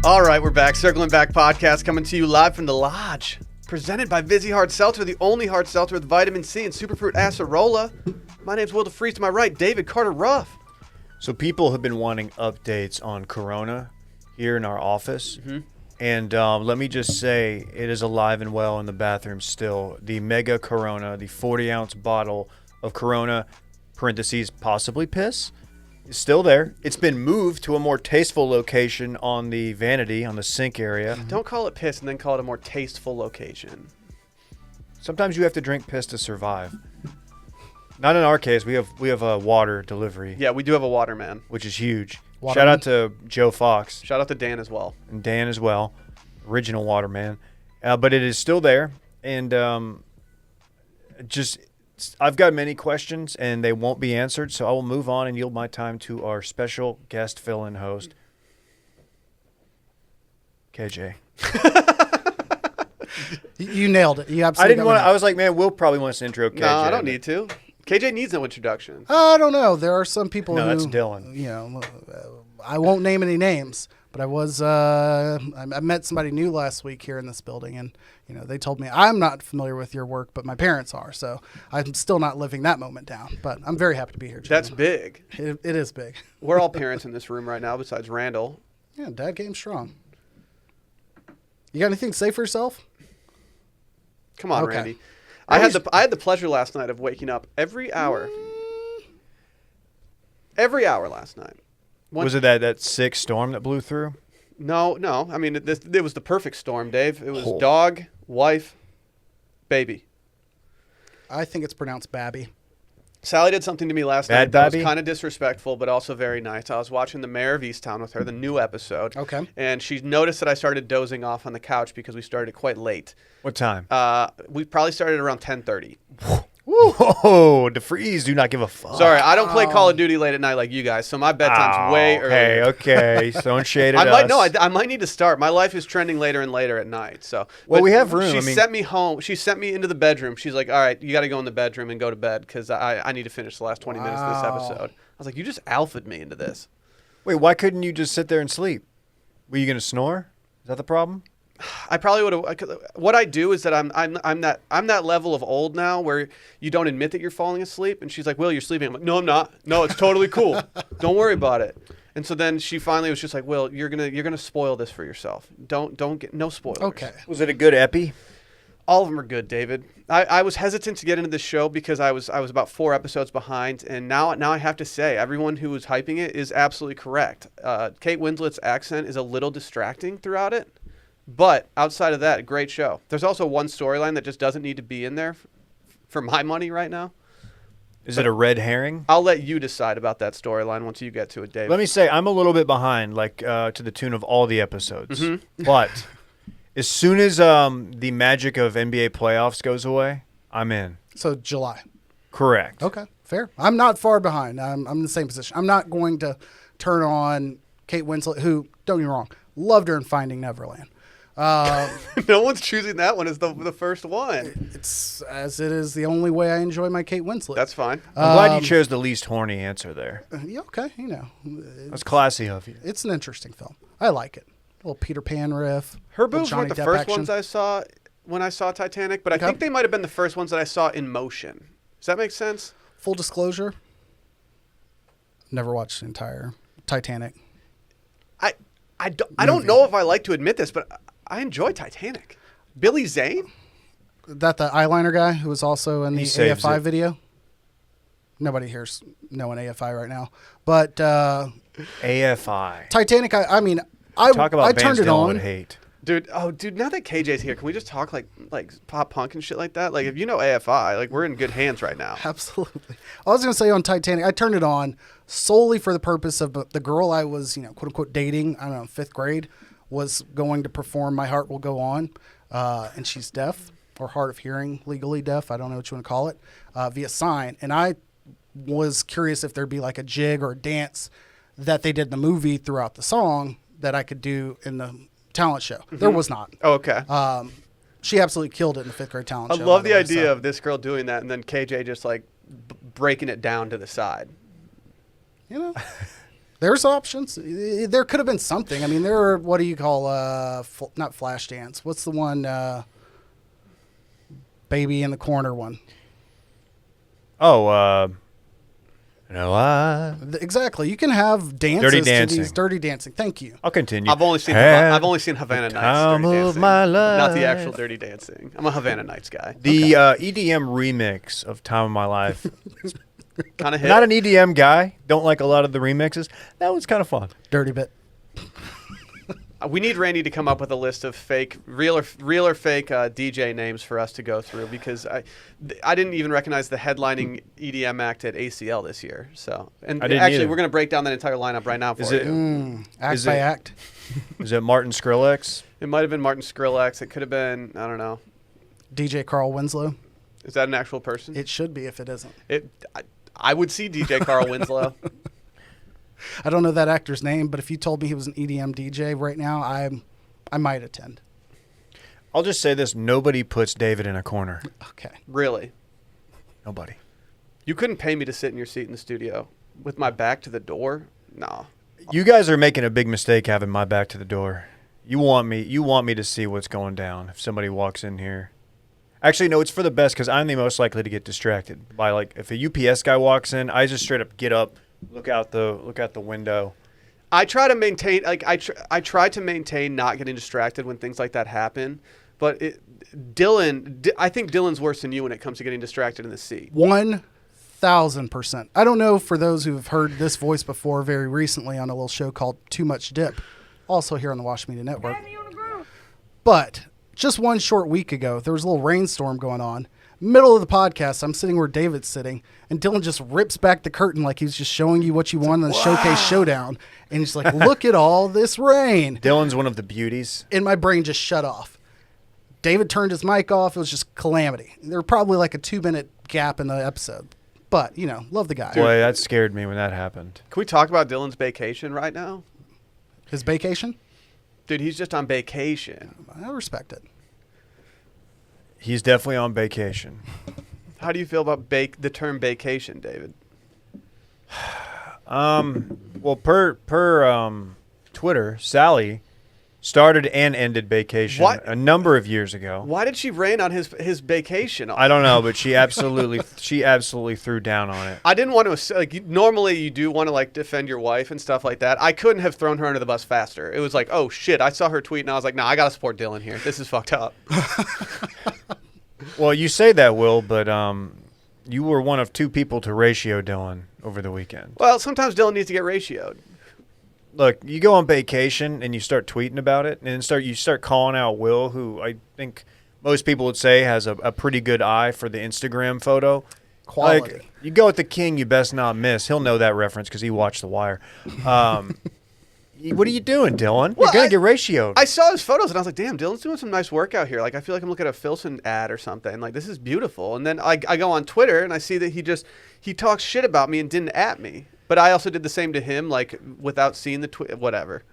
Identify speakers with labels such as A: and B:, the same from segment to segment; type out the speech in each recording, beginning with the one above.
A: All right, we're back. Circling Back podcast coming to you live from the Lodge. Presented by Vizzy Hard Seltzer, the only hard seltzer with vitamin C and superfruit acerola. My name's Will DeFreeze. To my right, David Carter Ruff.
B: So people have been wanting updates on Corona here in our office. Mm-hmm. And let me just say, it is alive and well in the bathroom still. The Mega Corona, the 40-ounce bottle of Corona, parentheses, possibly piss, is still there. It's been moved to a more tasteful location on the vanity, on the sink area.
A: Don't call it piss and then call it a more tasteful location.
B: Sometimes you have to drink piss to survive. Not in our case. We have a water delivery.
A: Yeah, we do have a waterman.
B: Which is huge.
A: Waterman.
B: Shout out to Joe Fox.
A: Shout out to Dan as well.
B: And Dan as well. Original waterman. But it is still there. And I've got many questions, and they won't be answered, so I will move on and yield my time to our special guest fill-in host, KJ.
C: You nailed it. You absolutely.
B: I was like, man, Will probably wants to intro KJ.
A: No, I don't need to. KJ needs no introduction.
C: I don't know. There are some people
B: No,
C: who.
B: that's Dylan.
C: You know, I won't name any names, but I was. I met somebody new last week here in this building, and they told me I'm not familiar with your work, but my parents are. So I'm still not living that moment down. But I'm very happy to be here.
A: That's big.
C: It is big.
A: We're all parents in this room right now, besides Randall.
C: Yeah, dad game strong. You got anything to say for yourself?
A: Come on,
C: Okay.
A: Randy. I had the pleasure last night of waking up every hour. Every hour last night.
B: Was it that sick storm that blew through?
A: No. I mean, it was the perfect storm, Dave. It was dog, wife, baby.
C: I think it's pronounced Babby.
A: Sally did something to me last
B: Bad
A: night that
B: Babby?
A: was kind of disrespectful, but also very nice. I was watching The Mayor of Easttown with her, the new episode.
C: Okay.
A: And she noticed that I started dozing off on the couch because we started quite late.
B: What time?
A: We probably started around 10:30.
B: Whoa, DeFreeze, do not give a fuck.
A: Sorry, I don't play Call of Duty late at night like you guys, so my bedtime's way earlier.
B: Okay. So don't shade at us.
A: I might need to start. My life is trending later and later at night. So,
B: well, we have room.
A: She sent me home. She sent me into the bedroom. She's like, "All right, you got to go in the bedroom and go to bed because I need to finish the last 20 minutes of this episode." I was like, "You just alphaed me into this."
B: Wait, why couldn't you just sit there and sleep? Were you gonna snore? Is that the problem?
A: I probably would have. What I do is that I'm that level of old now where you don't admit that you're falling asleep, and she's like, "Will, you're sleeping." I'm like, "No, I'm not. No, it's totally cool. Don't worry about it." And so then she finally was just like, "Will, you're gonna spoil this for yourself. Don't get no spoilers."
C: Okay.
B: Was it a good epi?
A: All of them are good, David. I was hesitant to get into this show because I was about 4 episodes behind, and now I have to say everyone who was hyping it is absolutely correct. Kate Winslet's accent is a little distracting throughout it. But outside of that, great show. There's also one storyline that just doesn't need to be in there for my money right now.
B: Is it a red herring?
A: I'll let you decide about that storyline once you get to it, Dave.
B: Let me say, I'm a little bit behind, to the tune of all the episodes. Mm-hmm. But as soon as the magic of NBA playoffs goes away, I'm in.
C: So July.
B: Correct.
C: Okay, fair. I'm not far behind. I'm in the same position. I'm not going to turn on Kate Winslet, who, don't get me wrong, loved her in Finding Neverland.
A: No one's choosing that one as the first one.
C: It's as it is the only way I enjoy my Kate Winslet.
A: That's fine.
B: I'm glad you chose the least horny answer there.
C: Yeah, okay,
B: That's classy of you.
C: It's an interesting film. I like it. A little Peter Pan riff.
A: Her boobs weren't the
C: Depp
A: first
C: action.
A: ones I saw when I saw Titanic, but I think they might have been the first ones that I saw in motion. Does that make sense?
C: Full disclosure, never watched the entire Titanic.
A: I don't know if I like to admit this, but I enjoy Titanic. Billy Zane?
C: That the eyeliner guy who was also in the AFI video? Nobody here's knowing AFI right now. But
B: AFI.
C: Titanic, I
B: Talk about
C: I
B: bands
C: turned it
B: Dylan
C: on.
B: would hate.
A: Dude, now that KJ's here, can we just talk like pop punk and shit like that? Like, if you know AFI, like, we're in good hands right now.
C: Absolutely. I was going to say on Titanic, I turned it on solely for the purpose of the girl I was, quote unquote, dating, I don't know, 5th grade, was going to perform My Heart Will Go On. And she's deaf or hard of hearing, legally deaf. I don't know what you want to call it, via sign. And I was curious if there'd be like a jig or a dance that they did in the movie throughout the song that I could do in the talent show. Mm-hmm. There was not.
A: Oh, okay.
C: She absolutely killed it in the 5th grade talent show.
A: I love the idea of this girl doing that and then KJ just like breaking it down to the side.
C: There's options. There could have been something. I mean, there are, what do you call, not flash dance. What's the one, baby in the corner one?
B: Oh,
C: Exactly. You can have dances
B: Dirty
C: to
B: dancing.
C: these dirty dancing. Thank you.
B: I'll continue.
A: I've only seen Havana Nights
B: time
A: dirty
B: of
A: dancing,
B: my
A: not the
B: life.
A: actual dirty dancing. I'm a Havana Nights guy.
B: The EDM remix of Time of My Life.
A: Kind of hit.
B: Not an EDM guy. Don't like a lot of the remixes. That was kind of fun.
C: Dirty bit.
A: We need Randy to come up with a list of real or fake DJ names for us to go through, because I didn't even recognize the headlining EDM act at ACL this year. So, and
B: I didn't
A: actually,
B: either.
A: we're going to break down that entire lineup right now for you.
C: Act
B: Is
C: by
B: it-
C: act.
B: Is it Martin Skrillex?
A: It might have been Martin Skrillex. It could have been, I don't know.
C: DJ Carl Winslow.
A: Is that an actual person?
C: It should be if it isn't.
A: I would see DJ Carl Winslow.
C: I don't know that actor's name, but if you told me he was an EDM DJ right now, I might attend.
B: I'll just say this. Nobody puts David in a corner.
C: Okay.
A: Really?
B: Nobody.
A: You couldn't pay me to sit in your seat in the studio with my back to the door? No.
B: You guys are making a big mistake having my back to the door. You want me to see what's going down if somebody walks in here. Actually, no, it's for the best because I'm the most likely to get distracted by, like, if a UPS guy walks in, I just straight up get up, look out the window.
A: I try to maintain, I try to maintain not getting distracted when things like that happen. But I think Dylan's worse than you when it comes to getting distracted in the seat.
C: 1,000%. I don't know for those who've heard this voice before very recently on a little show called Too Much Dip, also here on the Wash Media Network. But just one short week ago, there was a little rainstorm going on. Middle of the podcast, I'm sitting where David's sitting, and Dylan just rips back the curtain like he's just showing you what you want in the Showcase Showdown. And he's like, look at all this rain.
B: Dylan's one of the beauties.
C: And my brain just shut off. David turned his mic off. It was just calamity. There were probably like a 2-minute gap in the episode. But, love the guy.
B: Boy, that scared me when that happened.
A: Can we talk about Dylan's vacation right now?
C: His vacation?
A: Dude, he's just on vacation.
C: I respect it.
B: He's definitely on vacation.
A: How do you feel about the term vacation, David?
B: Well, per Twitter, Sally started and ended vacation a number of years ago.
A: Why did she rain on his vacation?
B: I don't know, but she absolutely threw down on it.
A: I didn't want to normally you do want to defend your wife and stuff like that. I couldn't have thrown her under the bus faster. It was like, oh shit, I saw her tweet and I was like, nah, I gotta support Dylan here. This is fucked up.
B: Well, you say that, Will, but you were one of 2 people to ratio Dylan over the weekend.
A: Well, sometimes Dylan needs to get ratioed.
B: Look, you go on vacation and you start tweeting about it, and then you start calling out Will, who I think most people would say has a pretty good eye for the Instagram photo.
C: Quality.
B: Like, you go with the king, you best not miss. He'll know that reference because he watched The Wire. What are you doing, Dylan? You're going to get ratioed.
A: I saw his photos and I was like, damn, Dylan's doing some nice work out here. I feel like I'm looking at a Filson ad or something. This is beautiful. And then I go on Twitter and I see that he talks shit about me and didn't at me. But I also did the same to him, without seeing the tweet. Whatever.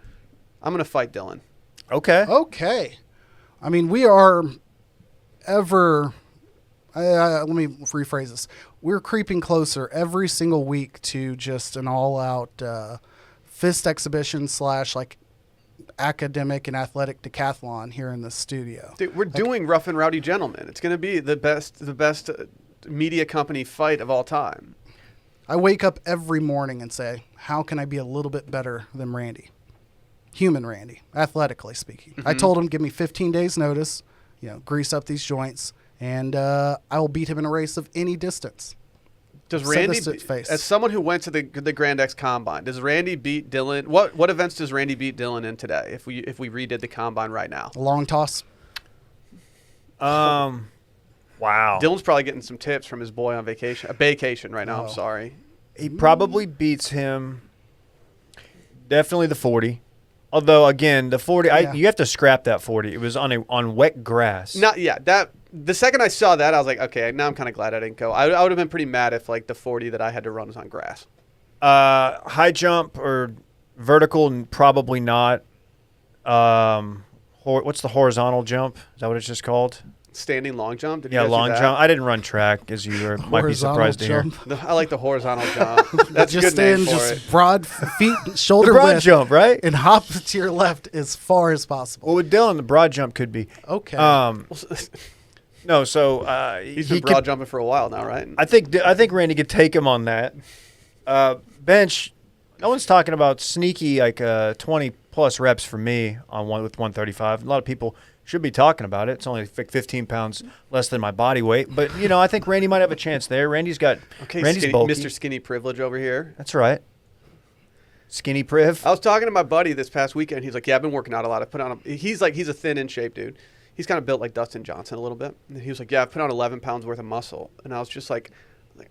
A: I'm going to fight Dylan.
C: Okay. I mean, we are let me rephrase this. We're creeping closer every single week to just an all-out fist exhibition / academic and athletic decathlon here in the studio.
A: Dude, we're doing Rough and Rowdy Gentlemen. It's going to be the best media company fight of all time.
C: I wake up every morning and say, how can I be a little bit better than Randy? Human Randy, athletically speaking. Mm-hmm. I told him, give me 15 days notice, grease up these joints, and I will beat him in a race of any distance.
A: Does Randy, as someone who went to the Grand X Combine, does Randy beat Dylan? What events does Randy beat Dylan in today if we redid the Combine right now?
C: A long toss.
B: Wow.
A: Dylan's probably getting some tips from his boy on vacation. A vacation right now, I'm sorry.
B: He probably beats him. Definitely the 40. Although, again, the 40, you have to scrap that 40. It was on wet grass.
A: The second I saw that, I was like, okay, now I'm kind of glad I didn't go. I would have been pretty mad if the 40 that I had to run was on grass.
B: High jump or vertical, probably not. What's the horizontal jump? Is that what it's just called?
A: standing long jump? Did you
B: Yeah,
A: guys do
B: long
A: that?
B: jump. I didn't run track, as you might be
C: Horizontal
B: surprised to hear.
C: jump.
A: I like the horizontal jump. That's a
C: Just
A: good name
C: stand,
A: for
C: just
A: it.
C: broad feet,
B: The
C: shoulder
B: broad
C: width,
B: jump, right?
C: and hop to your left as far as possible.
B: Well, with Dylan, the broad jump could be.
C: Okay.
B: No, so
A: He's
B: he
A: been broad
B: could,
A: jumping for a while now, right?
B: I think Randy could take him on that. Bench. No one's talking about sneaky 20 plus reps for me on one with 135. A lot of people should be talking about it. It's only 15 pounds less than my body weight, but I think Randy might have a chance there. Randy's
A: Skinny,
B: bulky.
A: Mr. Skinny Privilege over here.
B: That's right. Skinny Priv.
A: I was talking to my buddy this past weekend. He's like, "Yeah, I've been working out a lot. I put on." He's a thin, in shape dude. He's kind of built like Dustin Johnson a little bit. And he was like, "Yeah, I've put on 11 pounds worth of muscle." And I was just like,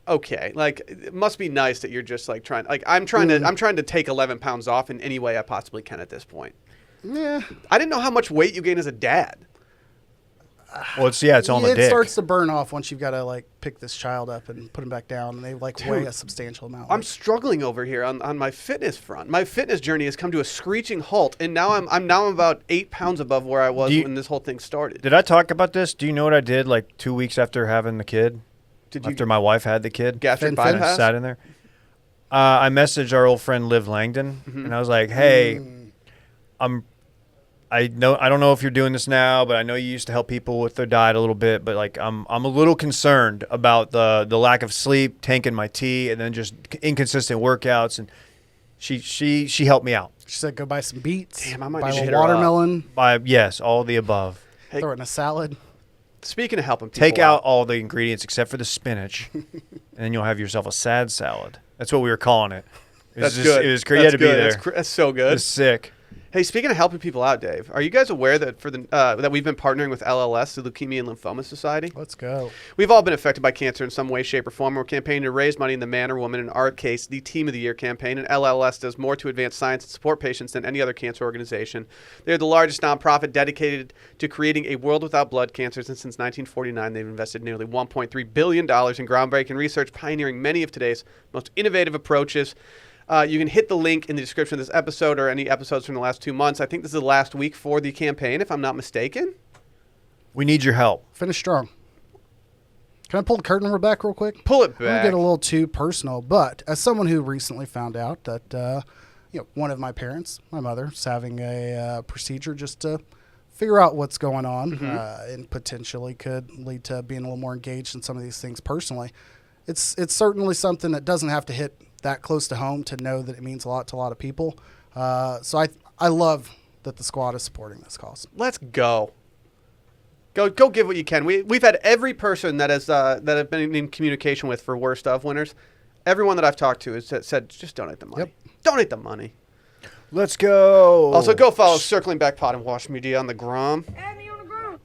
A: okay, like it must be nice that you're just like trying. Like I'm trying to take 11 pounds off in any way I possibly can at this point.
C: Yeah.
A: I didn't know how much weight you gain as a dad.
B: Well, it's on the
C: It
B: dick.
C: starts to burn off once you've got to like pick this child up and put him back down, and they weigh a substantial amount.
A: I'm struggling over here on my fitness front. My fitness journey has come to a screeching halt, and now I'm about 8 pounds above where I was when this whole thing started.
B: Did I talk about this? Do you know what I did like 2 weeks after having the kid? After my wife had the kid?
A: Gastric
C: Fin-
B: And I
A: bypass?
B: sat in there. I messaged our old friend Liv Langdon, and I was like, "Hey, I don't know if you're doing this now, but I know you used to help people with their diet a little bit, but like I'm a little concerned about the lack of sleep, tanking my tea, and then just inconsistent workouts." And she helped me out.
C: She said, "Go buy some beets.
A: Damn, I might
C: buy
A: just
C: a
A: hit
C: little
A: her up.
C: watermelon.
B: Yes, all the above.
A: Hey,
C: Throw it in a salad."
A: speaking of helping people
B: Take out all the ingredients except for the spinach, and then you'll have yourself a sad salad. That's what we were calling it.
A: That's good.
B: It was great. You had to be there.
A: That's so good.
B: It's sick.
A: Hey, speaking of helping people out, Dave, are you guys aware that that we've been partnering with LLS, the Leukemia and Lymphoma Society?
C: Let's go.
A: We've all been affected by cancer in some way, shape, or form. We're campaigning to raise money in the Man or Woman, in our case, the Team of the Year campaign. And LLS does more to advance science and support patients than any other cancer organization. They're the largest nonprofit dedicated to creating a world without blood cancers. And since 1949, they've invested nearly $1.3 billion in groundbreaking research, pioneering many of today's most innovative approaches. You can hit the link in the description of this episode or any episodes from the last 2 months. I think this is the last week for the campaign, if I'm not mistaken.
B: We need your help.
C: Finish strong. Can I pull the curtain over back real quick?
A: Pull it
C: I'm gonna
A: back.
C: get a little too personal, but as someone who recently found out that one of my parents, my mother, is having a procedure just to figure out what's going on, and potentially could lead to being a little more engaged in some of these things personally. It's certainly something that doesn't have to hit that close to home to know that it means a lot to a lot of people. So I love that the squad is supporting this cause.
A: Let's go. Go give what you can. We've had every person that have been in communication with for Worst Of winners. Everyone that I've talked to has said just donate the money.
C: Yep.
A: Donate the money.
B: Let's go.
A: Also, go follow Circling Back Pod and Wash Media on the Grom.
D: Add me on the ground.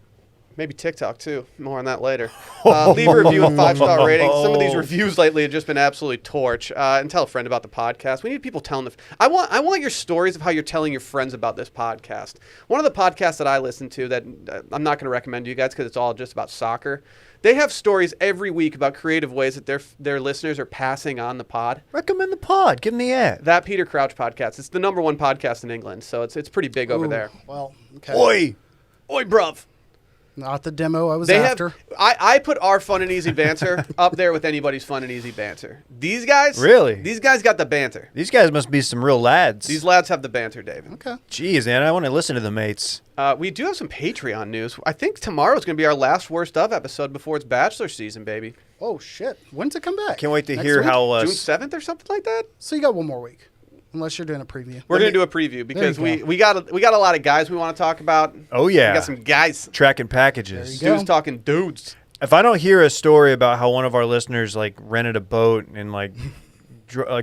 A: Maybe TikTok too. More on that later. Leave a review and 5-star rating. Some of these reviews lately have just been absolutely torch. And tell a friend about the podcast. We need people telling the. I want your stories of how you're telling your friends about this podcast. One of the podcasts that I listen to that I'm not going to recommend to you guys because it's all just about soccer. They have stories every week about creative ways that their listeners are passing on the pod.
B: Recommend the pod. Give them the ad.
A: That Peter Crouch podcast. It's the #1 podcast in England, so it's pretty big over
C: Ooh,
A: there.
C: Well, okay.
A: Oi, bruv.
C: Not the demo I was
A: They
C: after.
A: I put our Fun and Easy Banter up there with anybody's Fun and Easy Banter. These guys,
B: Really?
A: These guys got the banter.
B: These guys must be some real lads.
A: These lads have the banter, David.
C: Okay.
B: Jeez, man, I want to listen to the mates.
A: We do have some Patreon news. I think tomorrow is going to be our last Worst Of episode before it's Bachelor season, baby.
C: Oh shit! When's it come back?
B: Can't wait to
C: Next
B: hear
C: week?
B: how.
A: June 7th or something like that.
C: So you got one more week, unless you're doing a preview.
A: We're going to do a preview because
C: There you
A: we got a lot of guys we want to talk about.
B: Oh yeah,
A: We got some guys.
B: tracking packages.
C: There you
A: Dudes
C: go.
A: talking dudes.
B: If I don't hear a story about how one of our listeners like rented a boat and like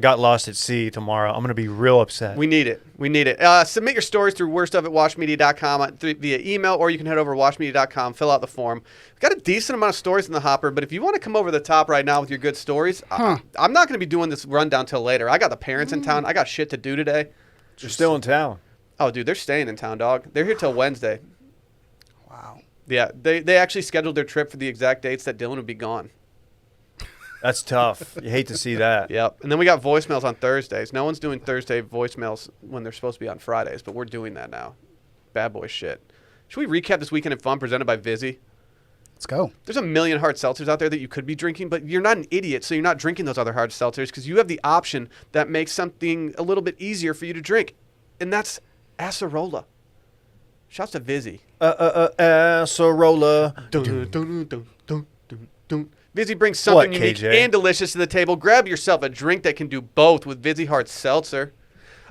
B: got lost at sea tomorrow, I'm gonna be real upset.
A: We need it. We need it. Submit your stories through worstof@washmedia.com via email, or you can head over to washmedia.com, fill out the form. We've got a decent amount of stories in the hopper, but if you want to come over the top right now with your good stories, I'm not going to be doing this rundown till later. I got the parents in town. I got shit to do today.
B: You're still in town.
A: Oh, dude, they're staying in town, dog. They're here till Wednesday.
C: Wow.
A: Yeah, they actually scheduled their trip for the exact dates that Dylan would be gone.
B: That's tough. You hate to see that.
A: Yep. And then we got voicemails on Thursdays. No one's doing Thursday voicemails when they're supposed to be on Fridays, but we're doing that now. Bad boy shit. Should we recap this weekend in fun presented by Vizzy?
C: Let's go.
A: There's a million hard seltzers out there that you could be drinking, but you're not an idiot, so you're not drinking those other hard seltzers because you have the option that makes something a little bit easier for you to drink, and that's acerola. Shouts to Vizzy.
B: Acerola.
A: Vizzy brings something
B: What,
A: unique
B: KJ?
A: and delicious to the table. Grab yourself a drink that can do both with Vizzy Hard Seltzer.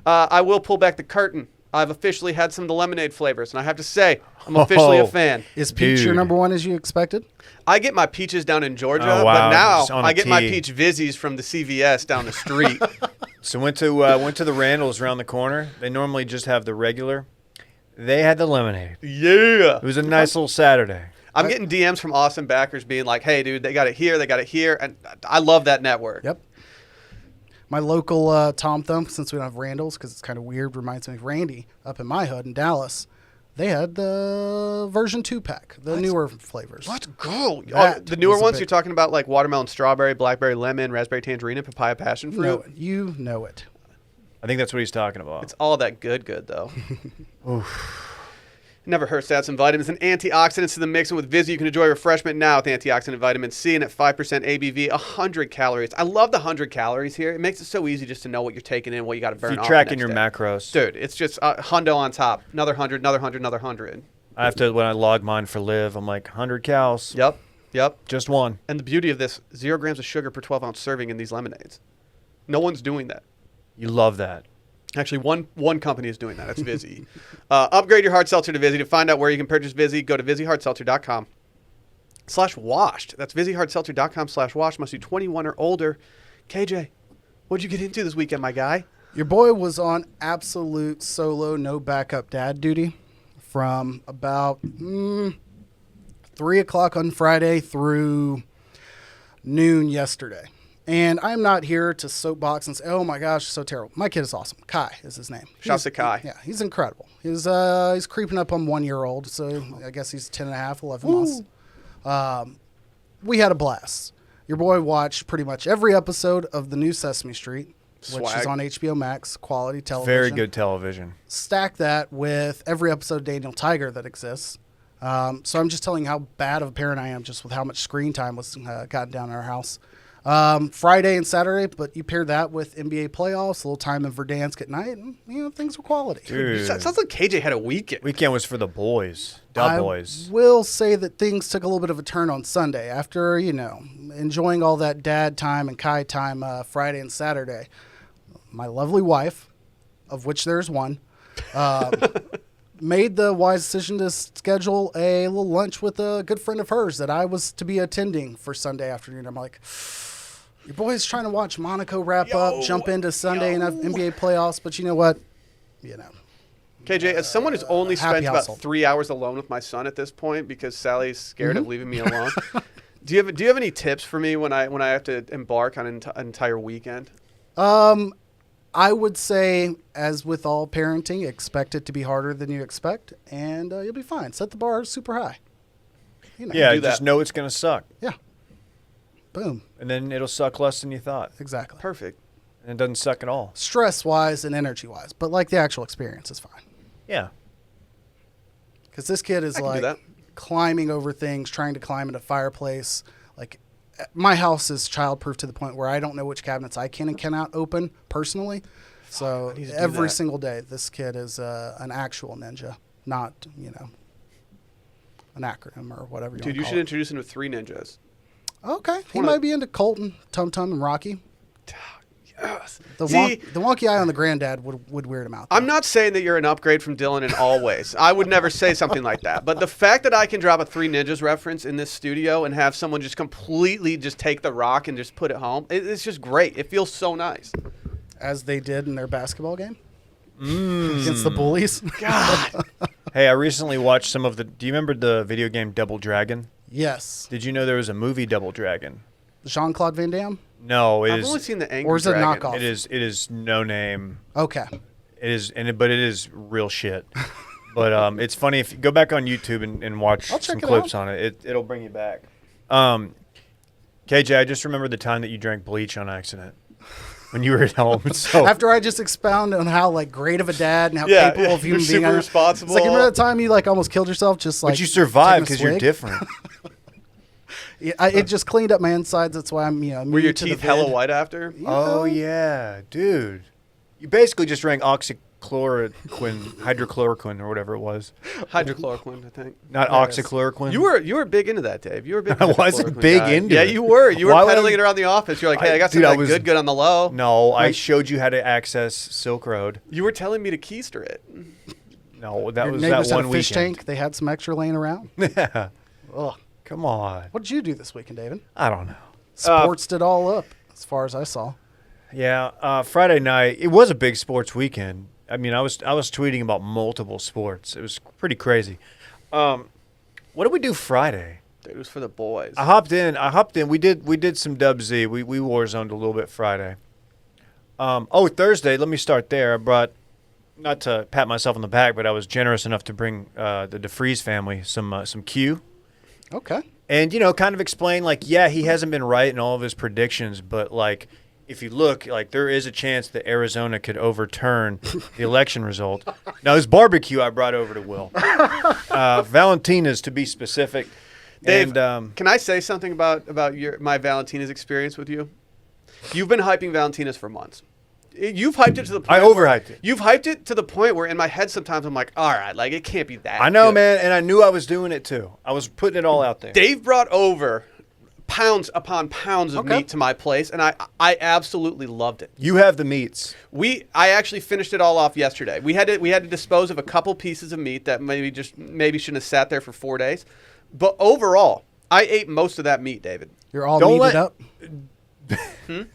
A: I will pull back the curtain. I've officially had some of the lemonade flavors, and I have to say, I'm officially a fan.
C: Is peach your
B: Dude.
C: number one as you expected?
A: I get my peaches down in Georgia,
B: Oh, wow.
A: but
B: Just on
A: now
B: a
A: I get my
B: tee.
A: peach Vizzies from the CVS down the street.
B: So went to the Randalls around the corner. They normally just have the regular. They had the lemonade.
A: Yeah.
B: It was a nice little Saturday.
A: I'm getting DMs from Austin backers being like, hey, dude, they got it here, and I love that network.
C: Yep. My local Tom Thumb, since we don't have Randall's because it's kind of weird, reminds me of Randy up in my hood in Dallas. They had the version 2-pack, the newer flavors.
A: Let's go.
C: That
A: The newer
C: was a
A: ones
C: big-
A: you're talking about, like watermelon strawberry, blackberry lemon, raspberry tangerine, and papaya passion
C: You
A: fruit.
C: know it. You know it.
B: I think that's what he's talking about.
A: It's all that good, though. It never hurts to add some vitamins and antioxidants to the mix, and with Vizzy, you can enjoy refreshment now with antioxidant vitamin C and at 5% ABV, 100 calories. I love the 100 calories here. It makes it so easy just to know what you're taking in, what you got to
B: If
A: burn
B: you're
A: off.
B: tracking
A: the
B: your
A: next day.
B: macros.
A: Dude, it's just hundo on top. Another 100, another 100, another 100.
B: I have to, when I log mine for Live, I'm like, 100 cows.
A: Yep.
B: Just one.
A: And the beauty of this, 0 grams of sugar per 12-ounce serving in these lemonades. No one's doing that.
B: You love that.
A: Actually, one company is doing that. That's Vizzy. Upgrade your hard seltzer to Vizzy. To find out where you can purchase Vizzy, go to VizzyHardSeltzer.com/washed. That's VizzyHardSeltzer.com/washed. Must be 21 or older. KJ, what'd you get into this weekend, my guy?
C: Your boy was on absolute solo, no backup dad duty from about 3 o'clock on Friday through noon yesterday. And I'm not here to soapbox and say, oh my gosh, it's so terrible. My kid is awesome. Kai is his name.
A: Shouts to Kai.
C: Yeah, he's incredible. He's creeping up on 1 year old, so I guess he's 10 and a half, 11 months. We had a blast. Your boy watched pretty much every episode of the new Sesame Street, which is
A: Swag.
C: on HBO Max, quality television.
B: Very good television.
C: Stack that with every episode of Daniel Tiger that exists. So I'm just telling you how bad of a parent I am just with how much screen time was gotten down in our house. Friday and Saturday, but you pair that with NBA playoffs, a little time in Verdansk at night, and things were quality.
B: Dude.
A: Sounds like KJ had a weekend.
B: Weekend was for the boys.
C: I
B: boys.
C: will say that things took a little bit of a turn on Sunday after, enjoying all that dad time and Kai time Friday and Saturday. My lovely wife, of which there's one, made the wise decision to schedule a little lunch with a good friend of hers that I was to be attending for Sunday afternoon. I'm like, your boy's trying to watch Monaco wrap up, jump into Sunday and have NBA playoffs, but you know what?
A: KJ, as someone who's only
C: Happy
A: spent about
C: household.
A: 3 hours alone with my son at this point because Sally's scared of leaving me alone, do you have any tips for me when I have to embark on an entire weekend?
C: I would say, as with all parenting, expect it to be harder than you expect, and you'll be fine. Set the bar super high.
B: Yeah,
A: do
B: just
A: that.
B: know it's going to suck.
C: Yeah. Boom.
B: And then it'll suck less than you thought.
C: Exactly.
A: Perfect.
B: And it doesn't suck at all.
C: Stress-wise and energy-wise, but like the actual experience is fine.
B: Yeah.
C: Because this kid is
A: I can do
C: like
A: that.
C: climbing over things, trying to climb in a fireplace. Like, my house is child-proof to the point where I don't know which cabinets I can and cannot open personally. So
A: I need to do
C: every
A: that.
C: single day, this kid is an actual ninja, not, an acronym or whatever you
A: Dude,
C: want
A: you
C: to
A: should
C: call it.
A: introduce him to 3 ninjas.
C: Okay. He
A: Wanna-
C: might be into Colton, Tum Tum, and Rocky.
A: Yes.
C: The,
A: See,
C: the wonky eye on the granddad would weird him out.
A: I'm not saying that you're an upgrade from Dylan in all ways. I would never say something like that. But the fact that I can drop a 3 Ninjas reference in this studio and have someone just completely just take the rock and just put it home, it's just great. It feels so nice.
C: As they did in their basketball game against the Bullies.
A: God.
B: Hey, I recently watched some of the... Do you remember the video game Double Dragon?
C: Yes.
B: Did you know there was a movie Double Dragon?
C: Jean-Claude Van Damme?
B: No,
A: I've only seen the Angry
C: Or is it a
A: Dragon.
C: knockoff?
B: It is no name.
C: Okay.
B: It is, but it is real shit. But it's funny if you go back on YouTube and watch
C: I'll check
B: some
C: it
B: clips
C: out.
B: on it. It'll bring you back. KJ, I just remember the time that you drank bleach on accident when you were at home. So
C: After I just expound on how great of a dad and how
A: Yeah,
C: capable
A: yeah,
C: of human
A: you're
C: being
A: super
C: I am.
A: responsible.
C: It's like, remember that time you almost killed yourself just
B: but
C: like
B: you survived
C: taking
B: because
C: a
B: you're
C: swig?
B: different.
C: It just cleaned up my insides. That's why I'm,
A: Were your
C: immune to the
A: teeth hella
C: vid.
A: white after?
B: Oh yeah, dude. You basically just drank hydrochloroquine or whatever it was.
A: Hydrochloroquine, I think.
B: Not
C: Yes.
B: oxychloroquine.
A: You were big into that, Dave. You were a big.
B: I wasn't
A: hydrochloroquine
B: big
A: guy.
B: into
A: Yeah,
B: it.
A: you were. You were
B: Why would I-
A: peddling it around the office. You're like, hey, I got
B: Dude, I
A: something
B: was-
A: good on the low.
B: No, I
C: Like-
B: showed you how to access Silk Road.
A: You were telling me to keister it.
B: No, that
C: Your
B: was
C: neighbors
B: that
C: had
B: one
C: a fish
B: weekend.
C: tank. They had some extra laying around.
B: Yeah.
C: Ugh.
B: Come on.
C: What did you do this weekend, David?
B: I don't know.
C: Sports it all up, as far as I saw.
B: Yeah, Friday night, it was a big sports weekend. I mean, I was tweeting about multiple sports. It was pretty crazy. What did we do Friday?
A: It was for the boys.
B: I hopped in. We did some Dub Z. We warzoned a little bit Friday. Thursday. Let me start there. I brought, not to pat myself on the back, but I was generous enough to bring the DeFreeze family some Q.
C: Okay.
B: And, kind of explain, he hasn't been right in all of his predictions, but, if you look, there is a chance that Arizona could overturn the election result. Now, this barbecue I brought over to Will. Valentina's, to be specific.
A: Dave,
B: And,
A: can I say something about my Valentina's experience with you? You've been hyping Valentina's for months. You've hyped it to the point.
B: I overhyped it.
A: You've hyped it to the point where in my head sometimes I'm like, all right, it can't be that.
B: I know,
A: good.
B: man, and I knew I was doing it, too. I was putting it all out there.
A: Dave brought over pounds upon pounds of
C: Okay.
A: meat to my place, and I absolutely loved it.
B: You have the meats.
A: I actually finished it all off yesterday. We had to dispose of a couple pieces of meat that maybe shouldn't have sat there for 4 days, but overall, I ate most of that meat, David.
C: You're all
B: Don't
C: meated
B: let-
C: up.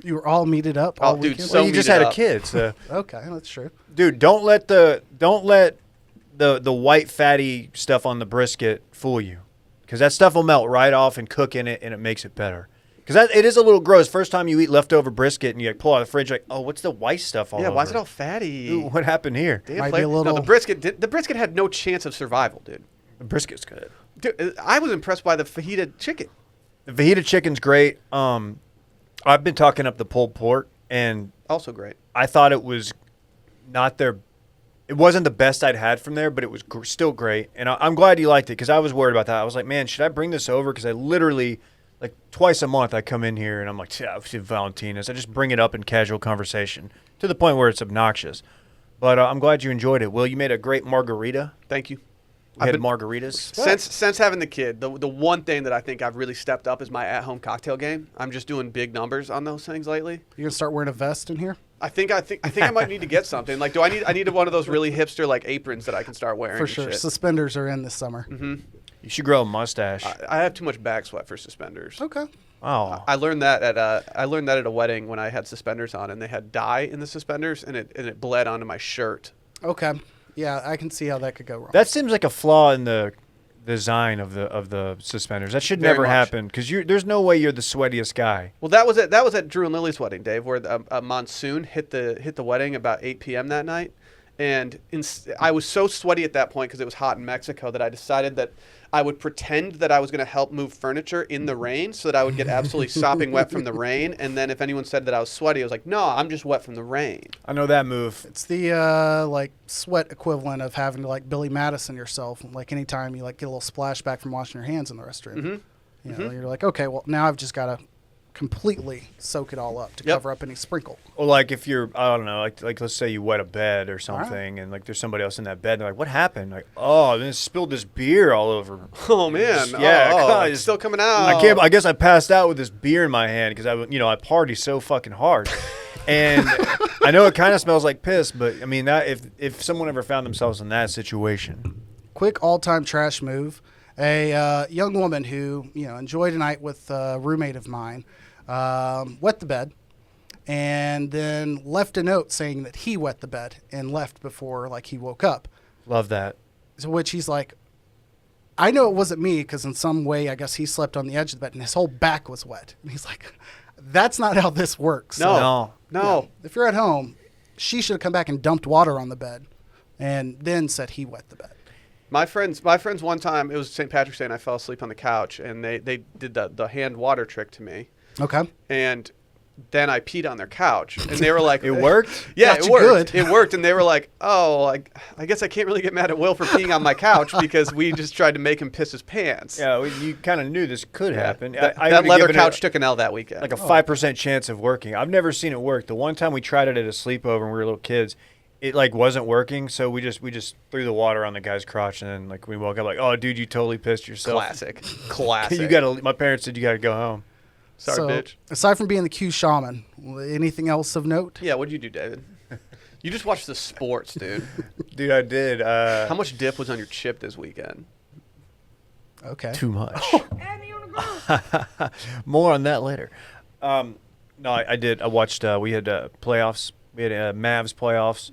C: You were all meated up all
A: Oh, dude,
C: weekend.
A: so
B: Well, you just
A: meat it
B: had a
A: up.
B: kid, so.
C: Okay, that's true.
B: Dude, don't let the white fatty stuff on the brisket fool you, because that stuff will melt right off and cook in it, and it makes it better. Because it is a little gross. First time you eat leftover brisket and you pull out of the fridge, oh, what's the white stuff all over?
A: Yeah, why is it all fatty?
B: Ooh, what happened here?
A: Dave
C: Might
A: played-
C: be a little-
A: No, the brisket had no chance of survival, dude.
B: The brisket's good.
A: Dude, I was impressed by the fajita chicken.
B: The fajita chicken's great. I've been talking up the pulled pork, and
A: Also great.
B: I thought it was it wasn't the best I'd had from there, but it was still great. And I'm glad you liked it, because I was worried about that. I was like, man, should I bring this over? Because I literally, twice a month I come in here and I'm like, yeah, Valentina's. I just bring it up in casual conversation to the point where it's obnoxious. But I'm glad you enjoyed it. Will, you made a great margarita.
A: Thank you.
B: We had margaritas.
A: Since having the kid, the one thing that I think I've really stepped up is my at-home cocktail game. I'm just doing big numbers on those things lately.
C: You gonna start wearing a vest in here?
A: I think I might need to get something. Do I need one of those really hipster aprons that I can start wearing?
C: For
A: and
C: sure.
A: shit?
C: Suspenders are in this summer.
B: You should grow a mustache.
A: I have too much back sweat for suspenders.
C: Okay.
B: Oh.
A: I learned that at a wedding when I had suspenders on, and they had dye in the suspenders, and it bled onto my shirt.
C: Okay. Yeah, I can see how that could go wrong.
B: That seems like a flaw in the design of the suspenders. That should
A: Very
B: never
A: much.
B: happen, because there's no way you're the sweatiest guy.
A: Well, that was at Drew and Lily's wedding, Dave, where a monsoon hit the wedding about 8 p.m. that night, and I was so sweaty at that point because it was hot in Mexico that I decided that I would pretend that I was going to help move furniture in the rain so that I would get absolutely sopping wet from the rain, and then if anyone said that I was sweaty, I was like, no, I'm just wet from the rain.
B: I know that move.
C: It's the sweat equivalent of having to Billy Madison yourself. Anytime you get a little splashback from washing your hands in the restroom. You're like, okay, well now I've just got to completely soak it all up to
A: Yep.
C: cover up any sprinkle.
B: Or if you're, I don't know, let's say you wet a bed or something, and there's somebody else in that bed, and they're like, what happened? Oh, then spilled this beer all over.
A: Oh man,
B: Yeah,
A: it's
B: it's
A: still coming out.
B: I guess I passed out with this beer in my hand because I party so fucking hard. And I know it kind of smells like piss, but I mean, that if someone ever found themselves in that situation.
C: Quick all-time trash move. A young woman who enjoyed a night with a roommate of mine wet the bed and then left a note saying that he wet the bed and left before he woke up.
B: Love that.
C: To which he's like, I know it wasn't me because in some way I guess he slept on the edge of the bed and his whole back was wet. And he's like, that's not how this works.
A: No.
C: If you're at home, she should have come back and dumped water on the bed and then said he wet the bed.
A: My friends one time, it was St. Patrick's Day, and I fell asleep on the couch, and they did the hand water trick to me.
C: Okay.
A: And then I peed on their couch, and they were like,
B: It worked?
A: Yeah,
C: Got
A: it
C: you
A: worked.
C: good.
A: It worked, and they were like, "Oh, I guess I can't really get mad at Will for peeing on my couch because we just tried to make him piss his pants."
B: Yeah, you kind of knew this could happen.
A: That
B: I
A: that
B: would've
A: leather
B: given
A: couch
B: it
A: took an L that weekend.
B: like a 5% chance of working. I've never seen it work. The one time we tried it at a sleepover when we were little kids, it like wasn't working. So we just threw the water on the guy's crotch, and then like we woke up like, "Oh, dude, you totally pissed yourself."
A: Classic.
B: You gotta. My parents said you gotta go home.
A: Sorry,
C: So,
A: bitch.
C: aside from being the Q shaman, anything else of note?
A: Yeah, what'd you do, David? You just watched the sports, dude.
B: Dude, I did.
A: How much dip was on your chip this weekend?
C: Okay.
B: Too much. More on that later. No, I did. I watched. We had playoffs. We had Mavs playoffs.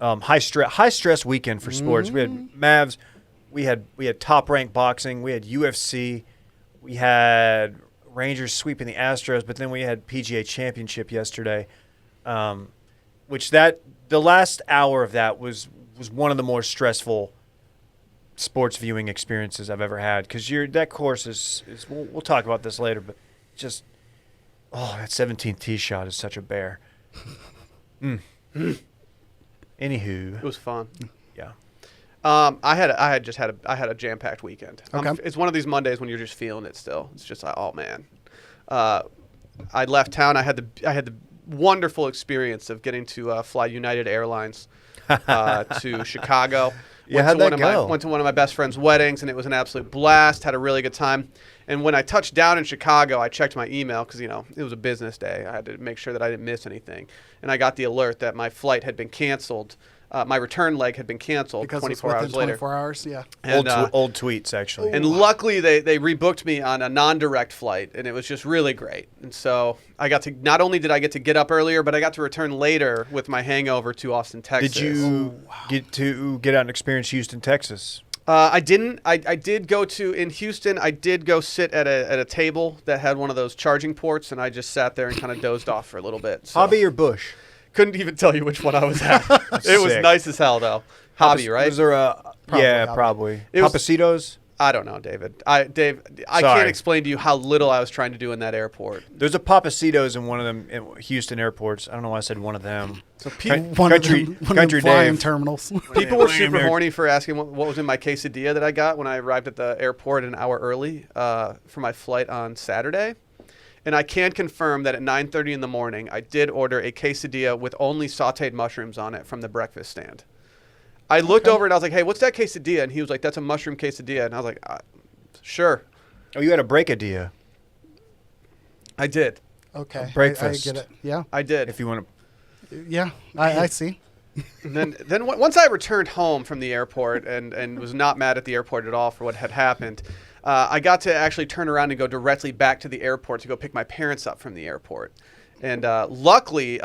B: High stress weekend for sports. We had Mavs. We had top ranked boxing. We had UFC. We had Rangers sweeping the Astros. But then we had PGA Championship yesterday, which the last hour of that was one of the more stressful sports viewing experiences I've ever had, because that course is we'll talk about this later, but just that 17th tee shot is such a bear. Anywho,
A: It was fun.
B: yeah.
A: I had a jam-packed weekend.
C: Okay.
A: It's one of these Mondays when you're just feeling it still. It's just like, oh man. I left town. I had the wonderful experience of getting to fly United Airlines to Chicago.
B: Yeah, how'd that go?
A: Went to one of my best friend's weddings, and it was an absolute blast. Had a really good time. And when I touched down in Chicago, I checked my email because, it was a business day. I had to make sure that I didn't miss anything. And I got the alert that my flight had been canceled. My return leg had been canceled
C: Because
A: 24
C: it's
A: hours
C: within
A: later.
C: 24 hours, yeah.
A: And,
B: Old tweets, actually.
A: and luckily, they rebooked me on a non-direct flight, and it was just really great. And so I got to, not only did I get to get up earlier, but I got to return later with my hangover to Austin, Texas.
B: Did you get out and experience Houston, Texas?
A: I didn't. I did go in Houston. I did go sit at a table that had one of those charging ports, and I just sat there and kind of dozed off for a little bit. So.
B: Hobby or Bush?
A: Couldn't even tell you which one I was at. It was
B: Sick.
A: nice as hell, though. Hobby, right?
B: Was there a
C: Probably
B: probably.
A: It was-
B: Papacitos?
A: I don't know, David. I
B: Sorry.
A: can't explain to you how little I was trying to do in that airport.
B: There's a Papacitos in one of them in Houston airports. I don't know why I said one of them.
A: So people,
C: One
B: Country
C: of them flying
B: Dave.
C: terminals.
A: people were super horny for asking what was in my quesadilla that I got when I arrived at the airport an hour early for my flight on Saturday. And I can confirm that at 9:30 in the morning, I did order a quesadilla with only sautéed mushrooms on it from the breakfast stand. I looked over and I was like, "Hey, what's that quesadilla?" And he was like, "That's a mushroom quesadilla." And I was like, "Sure."
B: Oh, you had a breakadilla.
A: I did.
C: Okay.
B: Breakfast.
C: I get it. Yeah.
A: I did.
B: If you want to.
C: Yeah. I see.
A: And then once I returned home from the airport and was not mad at the airport at all for what had happened, I got to actually turn around and go directly back to the airport to go pick my parents up from the airport. And luckily,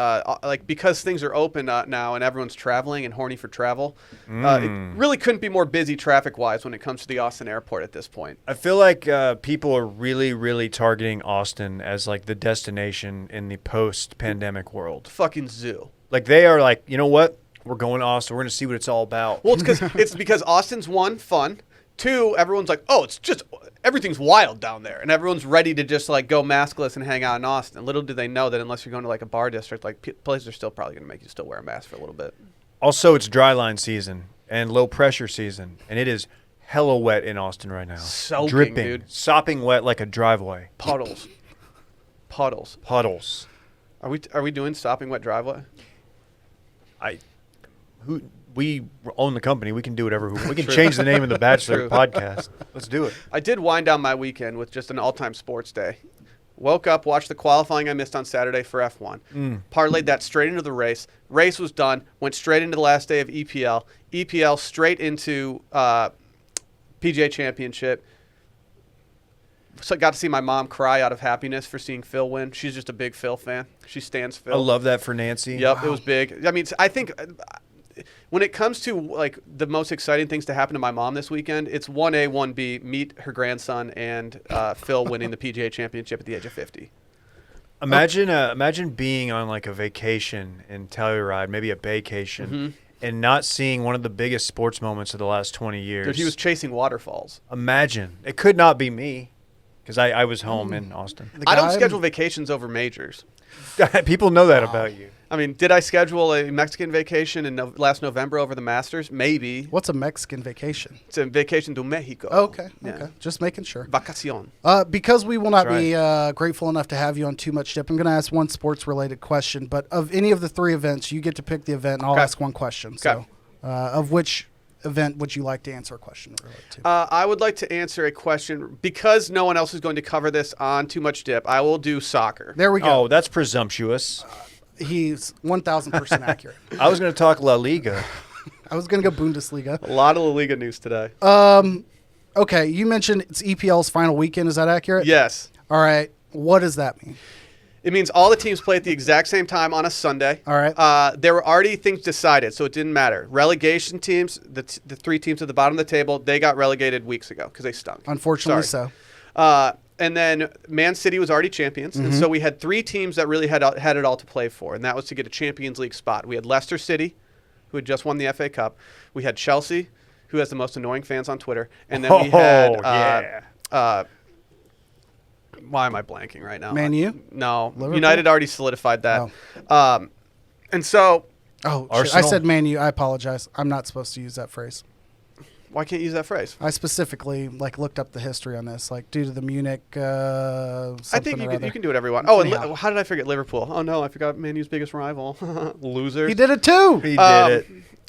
A: because things are open now and everyone's traveling and horny for travel, it really couldn't be more busy traffic-wise when it comes to the Austin airport at this point.
B: I feel like people are really, really targeting Austin as like the destination in the post-pandemic world.
A: Fucking zoo.
B: Like they are like, you know what? We're going to Austin. We're going to see what it's all about.
A: Well, it's because Austin's one, fun. Two, everyone's like, oh, it's just everything's wild down there, and everyone's ready to just like go maskless and hang out in Austin. Little do they know that unless you're going to like a bar district, like places are still probably going to make you still wear a mask for a little bit.
B: Also, it's dry line season and low pressure season, and it is hella wet in Austin right now.
A: Soaking,
B: dripping,
A: dude.
B: sopping wet like a driveway.
A: Puddles.
B: Puddles.
A: Are we doing sopping wet driveway?
B: We own the company. We can do whatever we can change the name of the Bachelor
A: True.
B: podcast. Let's do it.
A: I did wind down my weekend with just an all-time sports day. Woke up, watched the qualifying I missed on Saturday for F1. Parlayed that straight into the race. Race was done. Went straight into the last day of EPL. EPL straight into PGA Championship. So got to see my mom cry out of happiness for seeing Phil win. She's just a big Phil fan. She stands Phil.
B: I love that for Nancy.
A: Yep, It was big. I mean, I think when it comes to like the most exciting things to happen to my mom this weekend, it's 1A, 1B, meet her grandson and Phil winning the PGA Championship at the age of 50.
B: Imagine being on like a vacation in Telluride, maybe a vacation, and not seeing one of the biggest sports moments of the last 20 years.
A: Dude, he was chasing waterfalls.
B: Imagine. It could not be me because I was home in Austin.
A: I don't schedule vacations over majors.
B: People know that about you.
A: I mean, did I schedule a Mexican vacation in last November over the Masters? Maybe.
C: What's a Mexican vacation?
A: It's a vacation to Mexico.
C: Okay.
A: Yeah.
C: Okay. Just making sure.
A: Vacacion.
C: Because we will not
B: That's
C: be grateful enough to have you on Too Much Dip, I'm going to ask one sports-related question. But of any of the three events, you get to pick the event, and I'll ask one question. So, of which event would you like to answer a question related to?
A: I would like to answer a question because no one else is going to cover this on Too Much Dip. I will do soccer.
C: There we go.
B: Oh, that's presumptuous.
C: He's 1,000% accurate.
B: I was going to talk La Liga.
C: I was going to go Bundesliga.
A: A lot of La Liga news today.
C: Okay, you mentioned it's EPL's final weekend. Is that accurate?
A: Yes.
C: All right. What does that mean?
A: It means all the teams play at the exact same time on a Sunday.
C: All right.
A: There were already things decided, so it didn't matter. Relegation teams, the three teams at the bottom of the table, they got relegated weeks ago because they stunk.
C: Unfortunately
A: Sorry.
C: so.
A: And then Man City was already champions, and so we had three teams that really had it all to play for, and that was to get a Champions League spot. We had Leicester City, who had just won the FA Cup. We had Chelsea, who has the most annoying fans on Twitter, and then we had why am I blanking right now?
C: Man U?
A: No,
C: Liverpool?
A: United already solidified that. And so
C: Oh, shit. I
B: Arsenal?
C: said Man U. I apologize. I'm not supposed to use that phrase.
A: why can't you use that phrase?
C: I specifically looked up the history on this, due to the Munich.
A: I think you can do whatever you want. Oh, and
C: Anyhow.
A: how did I forget Liverpool? Oh no, I forgot Man U's biggest rival. Losers.
C: He did it too.
B: He did it.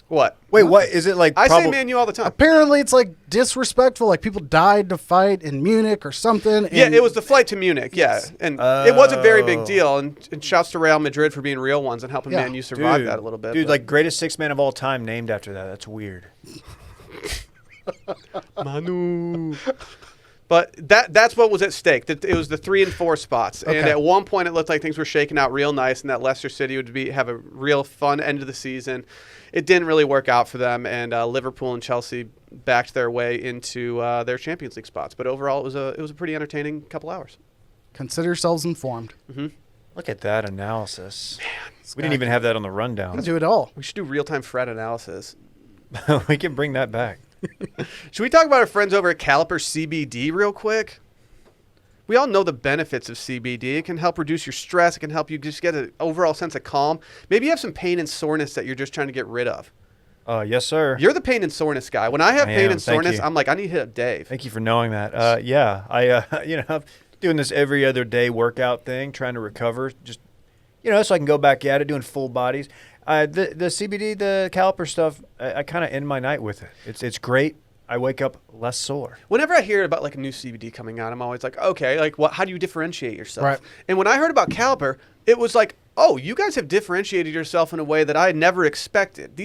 A: What?
B: Wait, what is it like?
A: I say Man U all the time.
C: Apparently, it's disrespectful. People died to fight in Munich or something.
A: Yeah,
C: and
A: it was the flight to Munich. Yeah, and it was a very big deal. And shouts to Real Madrid for being real ones and helping
C: Yeah.
A: Man U survive that a little bit.
B: Dude,
A: but-
B: greatest six man of all time named after that. That's weird.
A: Manu. But that's what was at stake. It was the 3 and 4 spots. And
C: Okay.
A: at one point, it looked like things were shaking out real nice, and that Leicester City would have a real fun end of the season. It didn't really work out for them, and Liverpool and Chelsea backed their way into their Champions League spots. But overall, it was a pretty entertaining couple hours.
C: Consider yourselves informed.
B: Look at that analysis. We didn't even have that on the rundown.
C: Do it all.
A: We should do real-time Fred analysis.
B: We can bring that back.
A: Should we talk about our friends over at Caliper CBD real quick? We all know the benefits of CBD. It can help reduce your stress. It can help you just get an overall sense of calm. Maybe you have some pain and soreness that you're just trying to get rid of.
B: Yes, sir.
A: You're the pain and soreness guy. When I have pain and
B: Thank
A: soreness,
B: you.
A: I'm like, I need to hit up Dave.
B: Thank you for knowing that. Yeah, I'm doing this every other day workout thing, trying to recover. Just, so I can go back at it, doing full bodies. The CBD, the caliper stuff, I kind of end my night with it. It's great. I wake up less sore.
A: Whenever I hear about a new CBD coming out, I'm always like, okay, how do you differentiate yourself?
C: Right.
A: And when I heard about Caliper, it was like, oh, you guys have differentiated yourself in a way that I never expected.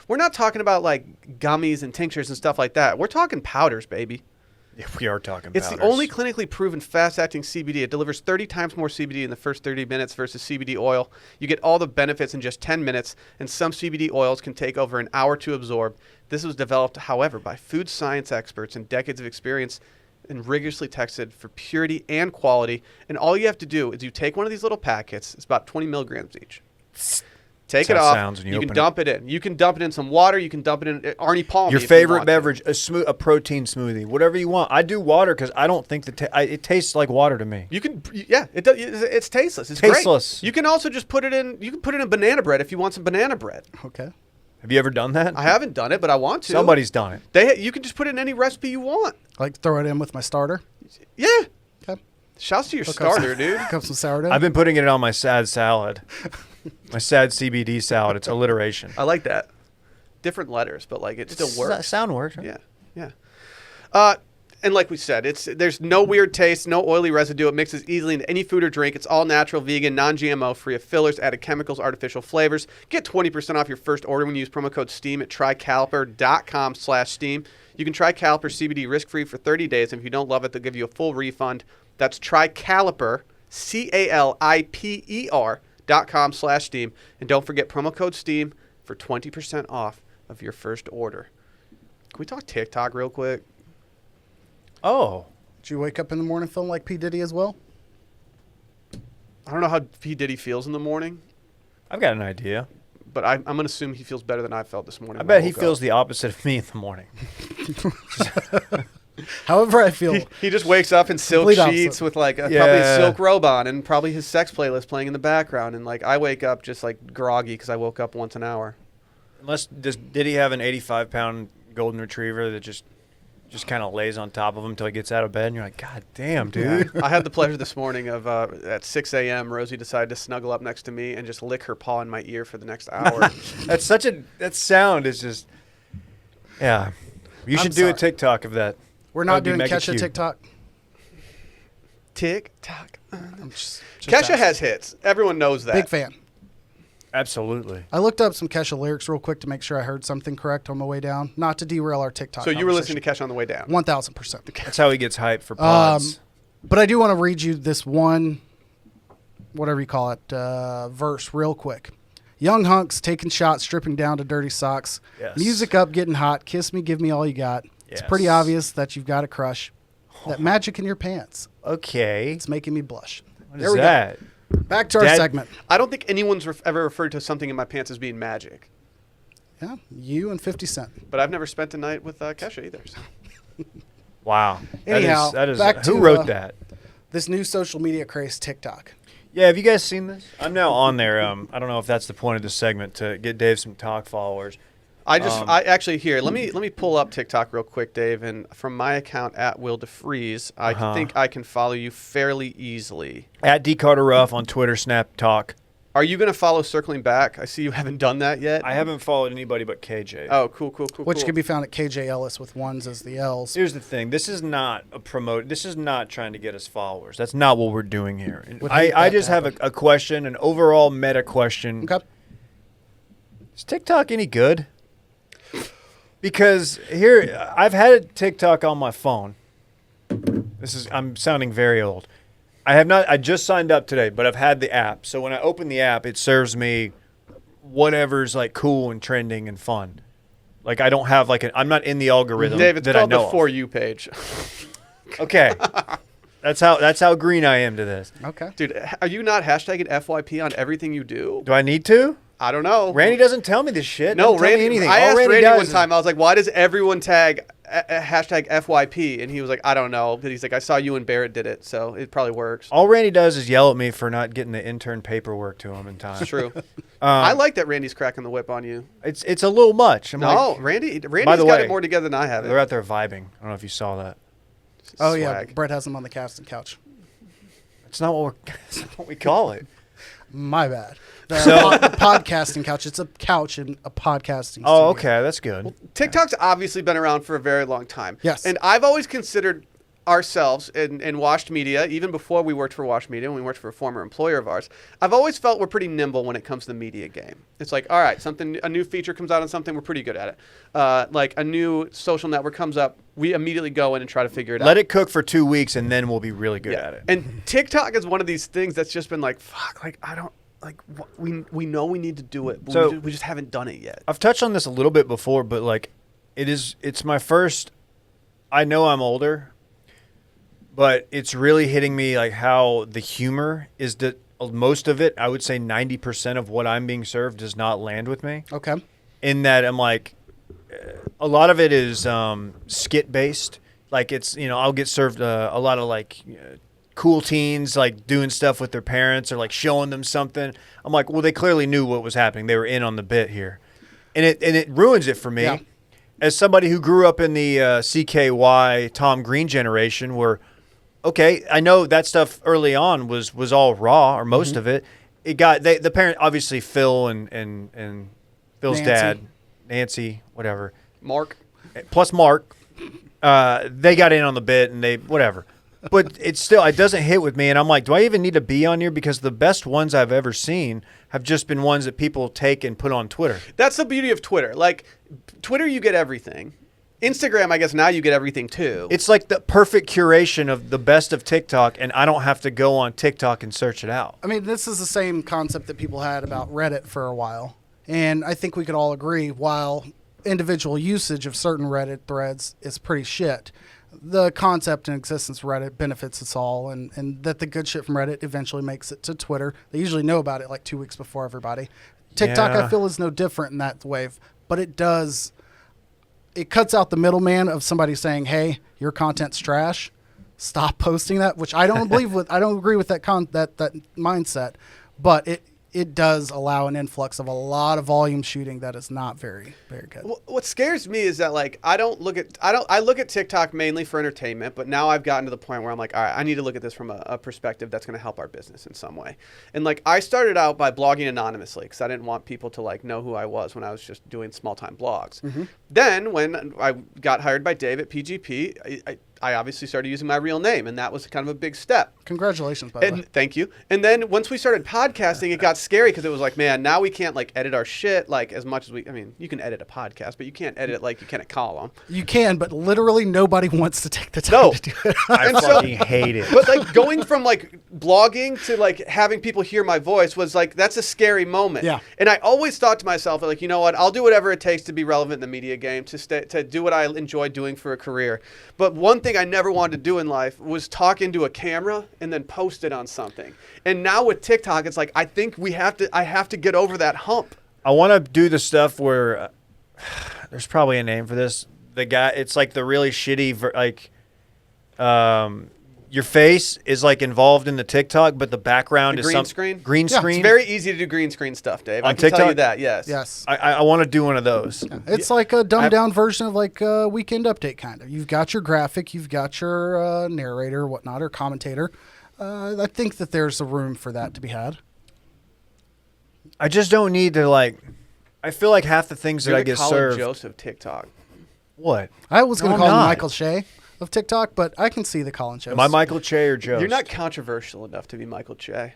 A: We're not talking about gummies and tinctures and stuff like that. We're talking powders, baby.
B: Yeah, we are talking
A: It's
B: powders.
A: the only clinically proven fast-acting CBD. It delivers 30 times more CBD in the first 30 minutes versus CBD oil. You get all the benefits in just 10 minutes, and some CBD oils can take over an hour to absorb. This was developed, however, by food science experts and decades of experience and rigorously tested for purity and quality. And all you have to do is you take one of these little packets. It's about 20 milligrams each. Take it
B: That's how it
A: off.
B: sounds when you
A: You can
B: open
A: dump it in. You can dump it in some water. You can dump it in Arnie Palmy.
B: Your
A: if you
B: favorite
A: want to.
B: beverage, a protein smoothie, whatever you want. I do water because I don't think it tastes like water to me.
A: You can, yeah, it does, it's tasteless. It's
B: Tasteless.
A: Great. You can also just put it in. You can put it in banana bread if you want some banana bread.
C: Okay.
B: Have you ever done that?
A: I haven't done it, but I want to.
B: Somebody's done it.
A: You can just put it in any recipe you want.
C: Throw it in with my starter.
A: Yeah.
C: Okay.
A: Shouts to your
C: Hook
A: starter,
C: up
A: dude.
C: Hook up some sourdough.
B: I've been putting it on my sad salad. My sad CBD salad. It's alliteration.
A: I like that. Different letters, but it still works.
B: Sound works.
A: Yeah, yeah. And like we said, there's no weird taste, no oily residue. It mixes easily into any food or drink. It's all natural, vegan, non-GMO, free of fillers, added chemicals, artificial flavors. Get 20% off your first order when you use promo code STEAM at trycaliper.com/STEAM. You can try Caliper CBD risk-free for 30 days, and if you don't love it, they'll give you a full refund. That's trycaliper, CALIPER.com/STEAM. And don't forget promo code STEAM for 20% off of your first order. Can we talk TikTok real quick?
B: Oh.
C: Did you wake up in the morning feeling like P. Diddy as well?
A: I don't know how P. Diddy feels in the morning,
B: I've got an idea.
A: but I'm going to assume he feels better than I felt this morning.
B: I
A: when
B: bet he
A: woke
B: feels
A: up.
B: the opposite of me in the morning.
C: However I feel.
A: He just wakes up in silk
C: Complete
A: sheets
C: opposite.
A: with like probably a silk robe on and probably his sex playlist playing in the background. And like I wake up just like groggy because I woke up once an hour.
B: Did he have an 85-pound golden retriever that just kind of lays on top of him until he gets out of bed? And you're like, God damn, dude.
A: I had the pleasure this morning of at 6 a.m. Rosie decided to snuggle up next to me and just lick her paw in my ear for the next hour.
B: That sound is just, yeah. You should do a TikTok of that.
C: We're not
B: That would
C: doing
B: be mega
C: Kesha
B: cute.
C: TikTok.
A: TikTok.
C: Just
A: Kesha
C: asking.
A: has hits. Everyone knows that.
C: Big fan.
B: Absolutely.
C: I looked up some Kesha lyrics real quick to make sure I heard something correct on my way down. Not to derail our TikTok.
A: So you were listening to Kesha on the way down.
C: 1,000%.
B: That's how he gets hyped for pods.
C: But I do want to read you this one, whatever you call it, verse real quick. Young hunks taking shots, stripping down to dirty socks.
B: Yes.
C: Music up, getting hot. Kiss me, give me all you got. It's pretty
B: Yes.
C: obvious that you've got a crush. That magic in your pants.
B: Okay.
C: It's making me blush.
B: What
C: There
B: is
C: we
B: that?
C: go. Back to our
B: Dad-
C: segment.
A: I don't think anyone's ever referred to something in my pants as being magic.
C: Yeah, you and 50 Cent.
A: But I've never spent a night with Kesha either. So.
B: Wow.
C: Anyhow,
B: that is
C: back
B: who
C: to,
B: wrote that?
C: This new social media craze, TikTok.
B: Yeah, have you guys seen this? I'm now on there. I don't know if that's the point of the segment, to get Dave some talk followers.
A: I actually here. Let me pull up TikTok real quick, Dave, and from my account at Will DeFreeze, I think I can follow you fairly easily.
B: At D Carter Ruff on Twitter, Snap Talk.
A: Are you going to follow Circling Back? I see you haven't done that yet.
B: I haven't followed anybody but KJ.
A: Oh, cool.
C: Which can be found at KJ Ellis with ones as the L's.
B: Here's the thing. This is not a promote. This is not trying to get us followers. That's not what we're doing here.
C: Would hate
B: I
C: that
B: just
C: to
B: have
C: happen.
B: a question, an overall meta question.
C: Okay.
B: Is TikTok any good? Because here, I've had TikTok on my phone. I'm sounding very old. I have not. I just signed up today, but I've had the app. So when I open the app, it serves me whatever's like cool and trending and fun. Like I don't have I'm not in the algorithm.
A: Dave, it's
B: that I
A: called
B: know
A: the
B: of.
A: For You page.
B: Okay. That's how green I am to this.
C: Okay.
A: Dude, are you not hashtagging FYP on everything you do?
B: Do I need to?
A: I don't know.
B: Randy doesn't tell me this shit.
A: No,
B: Doesn't tell me
A: Randy.
B: anything.
A: I
B: All
A: asked
B: Randy
A: Randy
B: does
A: one
B: is-
A: time. I was like, "Why does everyone tag hashtag FYP?" And he was like, "I don't know." But he's like, "I saw you and Barrett did it, so it probably works."
B: All Randy does is yell at me for not getting the intern paperwork to him in time.
A: It's true. I like that Randy's cracking the whip on you.
B: It's a little much. I'm
A: No,
B: like,
A: Randy's
B: the
A: got
B: way,
A: it more together than I have
B: they're
A: it.
B: out there vibing. I don't know if you saw that.
C: Oh, yeah.
A: Swag.
C: Brett has him on the casting couch.
B: It's not what that's not what we call it.
C: My bad. The
B: So-
C: podcasting couch. It's a couch in a podcasting
B: Oh,
C: studio.
B: okay, that's good.
A: TikTok's obviously been around for a very long time.
C: Yes.
A: And I've always considered ourselves in Washed Media, even before we worked for Washed Media, when we worked for a former employer of ours, I've always felt we're pretty nimble when it comes to the media game. It's like, all right, a new feature comes out on something, we're pretty good at it. Like a new social network comes up, we immediately go in and try to figure it out.
B: Let it cook for 2 weeks, and then we'll be really good at it.
A: And TikTok is one of these things that's just been like, fuck, like I don't like we know we need to do it, but
B: So-
A: we just haven't done it yet.
B: I've touched on this a little bit before, but like, it's my first. I know I'm older, but it's really hitting me like how the humor is that most of it. I would say 90% of what I'm being served does not land with me.
C: Okay.
B: In that I'm like, a lot of it is skit based. Like it's I'll get served a lot of like cool teens like doing stuff with their parents or like showing them something. I'm like, well, they clearly knew what was happening. They were in on the bit here, and it ruins it for me.
C: Yeah.
B: As somebody who grew up in the CKY Tom Green generation, where okay, I know that stuff early on was all raw or most of it. It got the parent obviously Phil and Phil's
C: Nancy.
B: dad, Nancy, whatever.
A: Mark,
B: Plus Mark, they got in on the bit and they whatever. But it doesn't hit with me, and I'm like, do I even need to be on here? Because the best ones I've ever seen have just been ones that people take and put on Twitter.
A: that's the beauty of Twitter. Like Twitter, you get everything. Instagram, I guess now you get everything too.
B: It's like the perfect curation of the best of TikTok, and I don't have to go on TikTok and search it out.
C: I mean, this is the same concept that people had about Reddit for a while. And I think we could all agree, while individual usage of certain Reddit threads is pretty shit, the concept and existence of Reddit benefits us all, and that the good shit from Reddit eventually makes it to Twitter. They usually know about it like 2 weeks before everybody. TikTok,
B: Yeah.
C: I feel, is no different in that wave, but it does it cuts out the middleman of somebody saying, "Hey, your content's trash. Stop posting that," which I don't I don't agree with that mindset, but it does allow an influx of a lot of volume shooting that is not very, very good.
A: What scares me is that like I look at TikTok mainly for entertainment, but now I've gotten to the point where I'm like, all right, I need to look at this from a perspective that's going to help our business in some way. And like I started out by blogging anonymously because I didn't want people to like know who I was when I was just doing small time blogs. Mm-hmm. Then when I got hired by Dave at PGP, I obviously started using my real name, and that was kind of a big step.
C: Congratulations, by the way.
A: Thank you. And then once we started podcasting, it got scary because it was like, man, now we can't like edit our shit like as much as I mean, you can edit a podcast, but you can't edit it like you can a column.
C: You can, but literally nobody wants to take the time to do it.
B: I fucking hate it.
A: But like going from like blogging to like having people hear my voice was like, that's a scary moment.
C: Yeah.
A: And I always thought to myself, like, you know what, I'll do whatever it takes to be relevant in the media game, to do what I enjoy doing for a career. But one thing I never wanted to do in life was talk into a camera and then post it on something. And now with TikTok, it's like, I think I have to get over that hump.
B: I want to do the stuff where there's probably a name for this. The guy, it's like the really shitty, your face is like involved in the TikTok, but the background is
A: green screen.
B: Green
C: Yeah,
B: screen.
A: It's very easy to do green screen stuff, Dave.
B: On
A: I can tell you
B: TikTok?
A: that. Yes.
C: Yes.
B: I want to do one of those.
C: It's like a dumbed down version of like a Weekend Update kind of. You've got your graphic, you've got your narrator or whatnot, or commentator. I think that there's a room for that to be had.
B: I just don't need to like. I feel like half the things
A: You're
B: that I
A: the
B: get
A: Colin
B: served.
A: Joseph TikTok.
B: What?
C: I was going to
B: No,
C: call
B: I'm
C: him
B: not.
C: Michael Shea of TikTok, but I can see the Colin Jost.
B: Am I Michael Che or Joe?
A: You're not controversial enough to be Michael Che.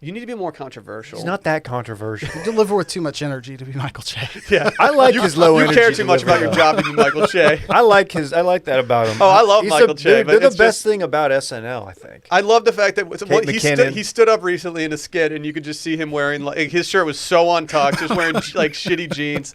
A: You need to be more controversial.
B: He's not that controversial.
C: You deliver with too much energy to be Michael Shea.
A: Yeah,
B: I like his low
A: you
B: energy.
A: care too much about
B: delivery,
A: your
B: though.
A: job to be Michael Che.
B: I like that about him.
A: Oh, I love
B: He's
A: Michael Che, but
B: They're the
A: it's
B: best
A: just-
B: thing about SNL, I think.
A: I love the fact that
B: McKinnon.
A: he stood up recently in a skit, and you could just see him wearing like his shirt was so untucked, just wearing like shitty jeans.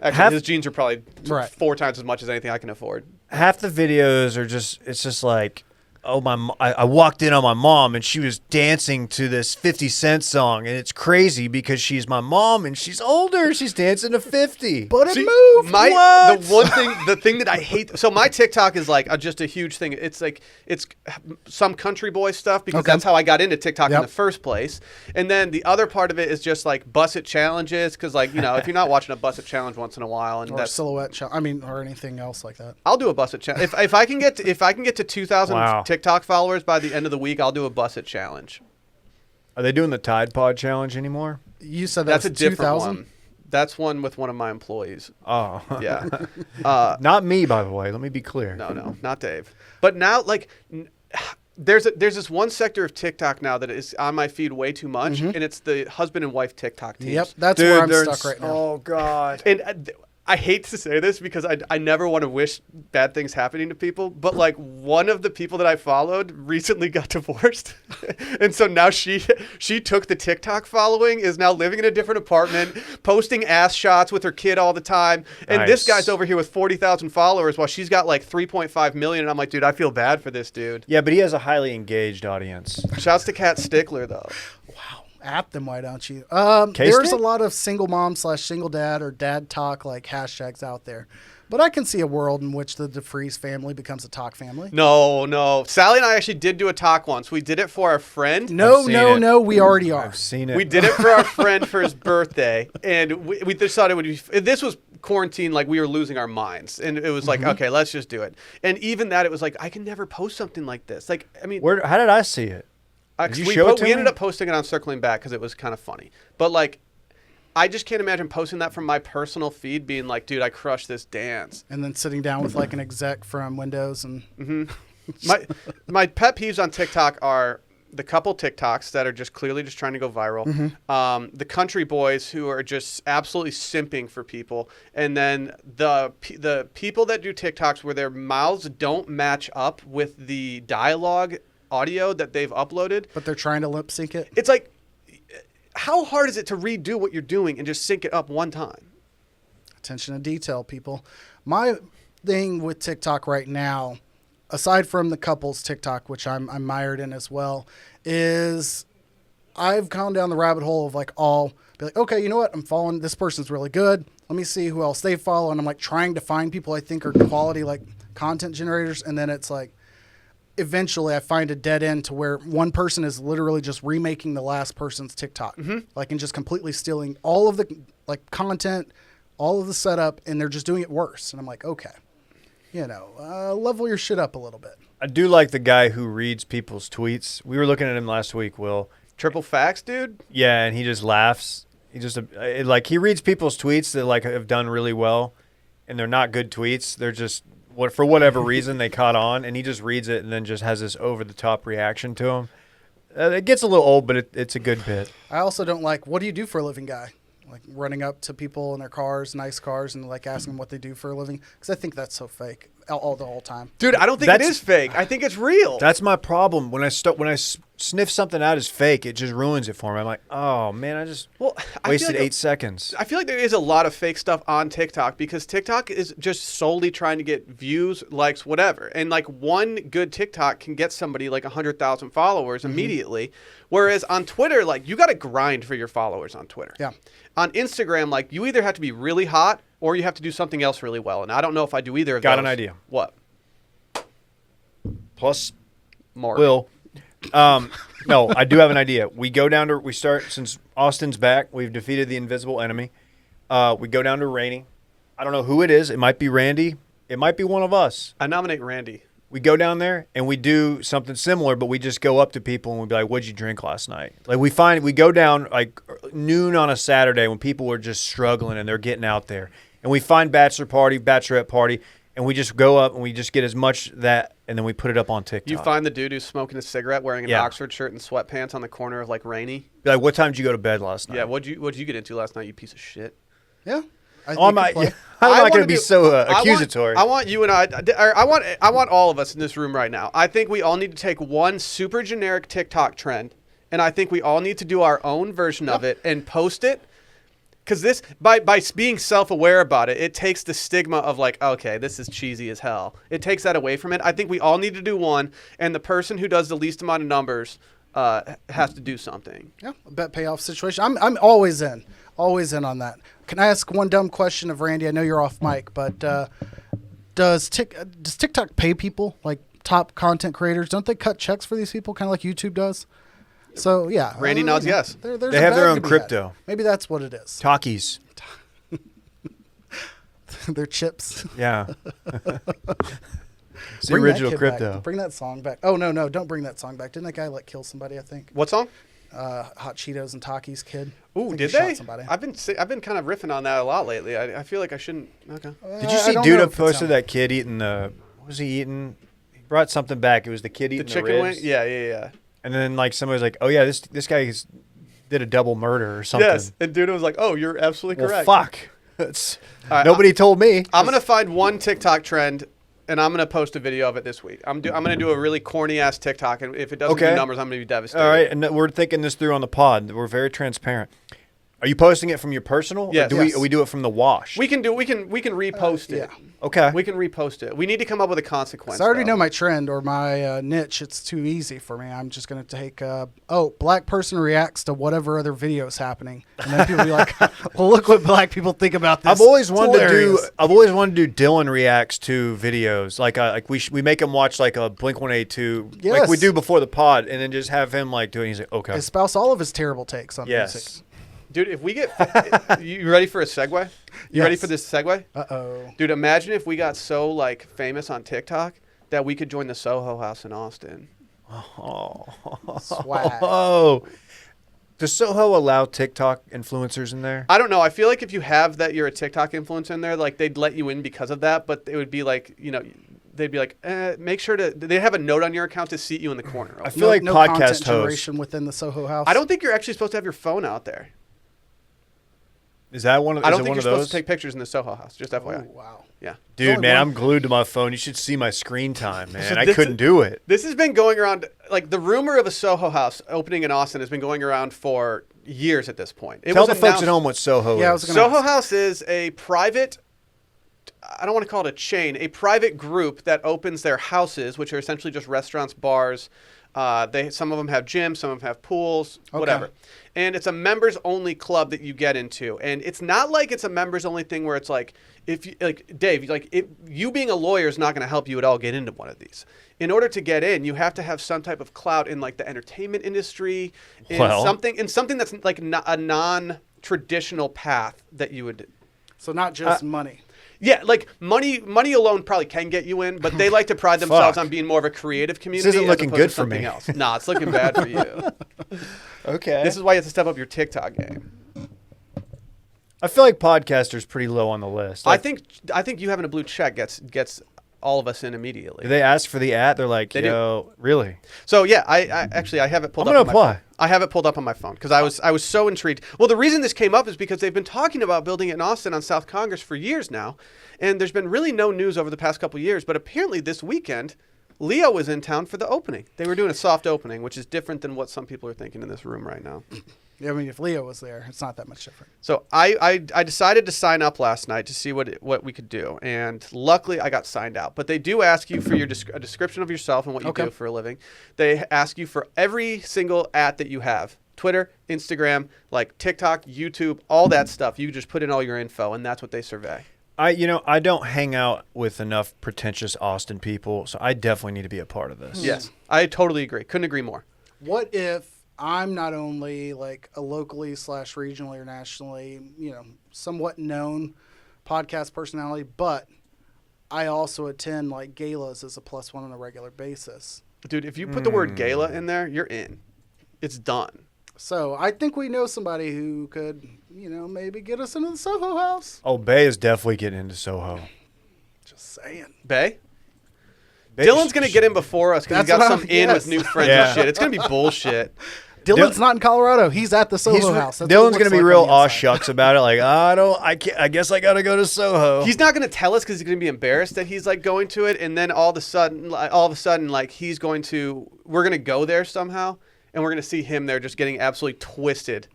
A: Actually, his jeans are probably
C: Right.
A: 4 times as much as anything I can afford.
B: Half the videos are it's just like, oh, I walked in on my mom and she was dancing to this 50 Cent song, and it's crazy because she's my mom and she's older. She's dancing to 50.
C: But it
A: See,
C: moved.
A: The thing that I hate. So my TikTok is like just a huge thing. It's like it's some country boy stuff because
C: Okay.
A: that's how I got into TikTok in
C: Yep.
A: the first place. And then the other part of it is just like Buss It challenges because like if you're not watching a Buss It challenge once in a while and
C: Or
A: that's
C: silhouette, or anything else like that.
A: I'll do a Buss It challenge if I can get to 2,000
B: Wow.
A: TikTok followers by the end of the week. I'll do a Buss It challenge.
B: Are they doing the Tide Pod challenge anymore?
C: You said
A: That's
C: that's
A: a different
C: 2,000?
A: one. That's one with one of my employees.
B: Oh.
A: Yeah.
B: Not me, by the way. Let me be clear.
A: No, not Dave. But now, like, there's this one sector of TikTok now that is on my feed way too much, and it's the husband and wife TikTok teams.
C: Yep, that's
B: Dude,
C: where I'm
B: they're
C: stuck right now.
B: Oh, God.
A: And I hate to say this because I never want to wish bad things happening to people, but like one of the people that I followed recently got divorced. And so now she took the TikTok following, is now living in a different apartment, posting ass shots with her kid all the time. And this
B: Nice.
A: guy's over here with 40,000 followers while she's got like 3.5 million. And I'm like, dude, I feel bad for this dude.
B: Yeah, but he has a highly engaged audience.
A: Shouts to Kat Stickler though.
C: Wow. App them, why don't you?
B: Cased
C: There's
B: it?
C: a lot of single mom / single dad or dad talk like hashtags out there. But I can see a world in which the DeFreeze family becomes a talk family.
A: No. Sally and I actually did do a talk once. We did it for our friend.
C: No,
B: seen
C: no,
B: it.
C: no, we already are.
B: I've seen it.
A: We did it for our friend for his birthday, and we just thought it would be. This was quarantine, like we were losing our minds, and it was like, okay, let's just do it. And even that, it was like, I can never post something like this. Like, I mean,
B: How did I see it? Did you
A: we
B: show it to
A: we ended
B: me?
A: up posting it on Circling Back because it was kind of funny. But like, I just can't imagine posting that from my personal feed, being like, dude, I crushed this dance.
C: And then sitting down with like an exec from Windows and
A: My pet peeves on TikTok are the couple TikToks that are just clearly just trying to go viral, the country boys who are just absolutely simping for people, and then the people that do TikToks where their mouths don't match up with the dialogue audio that they've uploaded.
C: but they're trying to lip sync it.
A: It's like, how hard is it to redo what you're doing and just sync it up one time?
C: Attention to detail, people. My thing with TikTok right now, aside from the couples TikTok, which I'm mired in as well, is I've gone down the rabbit hole of like, I'll be like, okay, you know what? I'm following this person's really good. Let me see who else they follow. And I'm like trying to find people I think are quality, like content generators. And then it's like, eventually I find a dead end to where one person is literally just remaking the last person's TikTok, like, and just completely stealing all of the like content, all of the setup, and they're just doing it worse. And I'm like, okay, level your shit up a little bit.
B: I do like the guy who reads people's tweets. We were looking at him last week, Will.
A: Triple facts, dude.
B: Yeah, and he just laughs. He just he reads people's tweets that like have done really well, and they're not good tweets. They're just for whatever reason they caught on, and he just reads it and then just has this over the top reaction to him. It gets a little old, but it's a good bit.
C: I also don't like, what do you do for a living, guy? Like running up to people in their cars, nice cars, and like asking them what they do for a living, because I think that's so fake all the whole time.
A: Dude, I don't think it is fake. I think it's real.
B: That's my problem. When I sniff something out as fake, it just ruins it for me. I'm like, oh man, I just wasted 8 seconds.
A: I feel like there is a lot of fake stuff on TikTok because TikTok is just solely trying to get views, likes, whatever. And like one good TikTok can get somebody like 100,000 followers immediately. Whereas on Twitter, like you got to grind for your followers on Twitter.
C: Yeah.
A: On Instagram, like you either have to be really hot or you have to do something else really well. And I don't know if I do either of those.
B: Got an idea.
A: What?
B: Plus,
A: More.
B: Will. No, I do have an idea. We start, since Austin's back, we've defeated the invisible enemy. We go down to Rainey. I don't know who it is. It might be Randy. It might be one of us.
A: I nominate Randy.
B: We go down there and we do something similar, but we just go up to people and we be like, what'd you drink last night? Like we go down like noon on a Saturday when people are just struggling and they're getting out there. And we find bachelorette party, and we just go up and we just get as much that, and then we put it up on TikTok.
A: You find the dude who's smoking a cigarette wearing an Oxford shirt and sweatpants on the corner of like Rainey.
B: Be like, what time did you go to bed last night?
A: Yeah, what'd you get into last night, you piece of shit?
C: Yeah.
B: I'm not going to be so accusatory.
A: I want you and I want all of us in this room right now. I think we all need to take one super generic TikTok trend, and I think we all need to do our own version of it and post it. Because this, by being self-aware about it, it takes the stigma of like, okay, this is cheesy as hell. It takes that away from it. I think we all need to do one, and the person who does the least amount of numbers has to do something.
C: Yeah, a bet payoff situation. I'm always in on that. Can I ask one dumb question of Randy? I know you're off mic, but does TikTok pay people, like top content creators? Don't they cut checks for these people, kind of like YouTube does? So, yeah.
A: Randy nods yes.
C: They
B: have their own crypto.
C: Maybe that's what it is.
B: Talkies.
C: They're chips.
B: Yeah. It's the original crypto.
C: Bring that song back. Oh, no, don't bring that song back. Didn't that guy like kill somebody, I think?
A: What song?
C: Hot Cheetos and Takis kid.
A: Ooh, did they? I've been kind of riffing on that a lot lately. I feel like I shouldn't. Okay.
B: Did you see Duda posted that kid eating what was he eating? He brought something back. It was the kid eating the
A: chicken
B: ribs.
A: wing? Yeah.
B: And then like somebody was like, "Oh yeah, this guy did a double murder or something."
A: Yes, and Duda was like, "Oh, you're absolutely correct."
B: Well, fuck. Nobody told me.
A: I'm gonna find one TikTok trend, and I'm gonna post a video of it this week. I'm gonna do a really corny ass TikTok, and if it doesn't do numbers, I'm gonna be devastated.
B: All right, and we're thinking this through on the pod. We're very transparent. Are you posting it from your personal?
A: Yes.
B: Or we do it from the wash?
A: We can repost it.
C: Yeah.
B: Okay.
A: We can repost it. We need to come up with a consequence.
C: I already know my trend or my niche. It's too easy for me. I'm just going to take, black person reacts to whatever other video is happening. And then people be like, well, look what black people think about this.
B: I've always wanted to do Dylan reacts to videos. Like we make him watch like a Blink-182,
C: yes,
B: like we do before the pod, and then just have him like doing. He's like, okay.
C: Espouse all of his terrible takes on music.
A: Dude, if we get... you ready for a segue? You ready for this segue?
C: Uh-oh.
A: Dude, imagine if we got so, like, famous on TikTok that we could join the Soho house in Austin.
B: Oh.
C: Swag.
B: Oh. Does Soho allow TikTok influencers in there?
A: I don't know. I feel like if you have that you're a TikTok influencer in there, like, they'd let you in because of that, but it would be like, they'd be like, make sure to... They have a note on your account to seat you in the corner.
B: I feel like
C: no
B: podcast
C: content
B: hosts...
C: generation within the Soho house.
A: I don't think you're actually supposed to have your phone out there.
B: Is that one of?
A: I don't think you're supposed to take pictures in the Soho house. Just FYI.
C: Oh, wow.
A: Yeah.
B: Dude, man, I'm glued to my phone. You should see my screen time, man. I couldn't do it.
A: This has been going around, like the rumor of a Soho house opening in Austin has been going around for years at this point.
B: Tell the folks at home what Soho is.
A: Soho House is a private, I don't want to call it a chain, a private group that opens their houses, which are essentially just restaurants, bars, Some of them have gyms, some of them have pools, whatever. And it's a members only club that you get into. And it's not like it's a members only thing where it's like, if you, like Dave, like if you being a lawyer is not going to help you at all get into one of these. In order to get in, you have to have some type of clout in like the entertainment industry, in something that's like a non-traditional path that you would.
C: So not just money.
A: Yeah, like money alone probably can get you in, but they like to pride themselves on being more of a creative community.
B: This isn't looking good for me.
A: Else. Nah, it's looking bad for you.
B: Okay.
A: This is why you have to step up your TikTok game.
B: I feel like podcaster's pretty low on the list.
A: I think you having a blue check gets all of us in immediately.
B: Do they ask for the @? They're like, yo, really?
A: So yeah, I have it pulled up.
B: I'm gonna apply.
A: I have it pulled up on my phone because I was so intrigued. Well, the reason this came up is because they've been talking about building it in Austin on South Congress for years now, and there's been really no news over the past couple of years. But apparently this weekend, Leo was in town for the opening. They were doing a soft opening, which is different than what some people are thinking in this room right now.
C: Yeah, I mean, if Leo was there, it's not that much different.
A: So I decided to sign up last night to see what we could do, and luckily I got signed out. But they do ask you for your a description of yourself and what you do for a living. They ask you for every single that you have: Twitter, Instagram, like TikTok, YouTube, all that stuff. You just put in all your info, and that's what they survey.
B: I don't hang out with enough pretentious Austin people, so I definitely need to be a part of this.
A: Yes, I totally agree. Couldn't agree more.
C: What if I'm not only like a locally / regionally or nationally, somewhat known podcast personality, but I also attend like galas as a +1 on a regular basis.
A: Dude, if you put the word gala in there, you're in. It's done.
C: So I think we know somebody who could, maybe get us into the Soho house.
B: Oh, Bay is definitely getting into Soho.
C: Just saying.
A: Bay? Dylan's going to get in before us because he's got some with new friends and shit. It's going to be bullshit.
C: Dylan's not in Colorado. He's at the Soho house. That's
B: Dylan's going to be real aw shucks about it. Like, I guess I got to go to Soho.
A: He's not going to tell us because he's going to be embarrassed that he's like going to it. And then all of a sudden, like we're going to go there somehow. And we're going to see him there just getting absolutely twisted.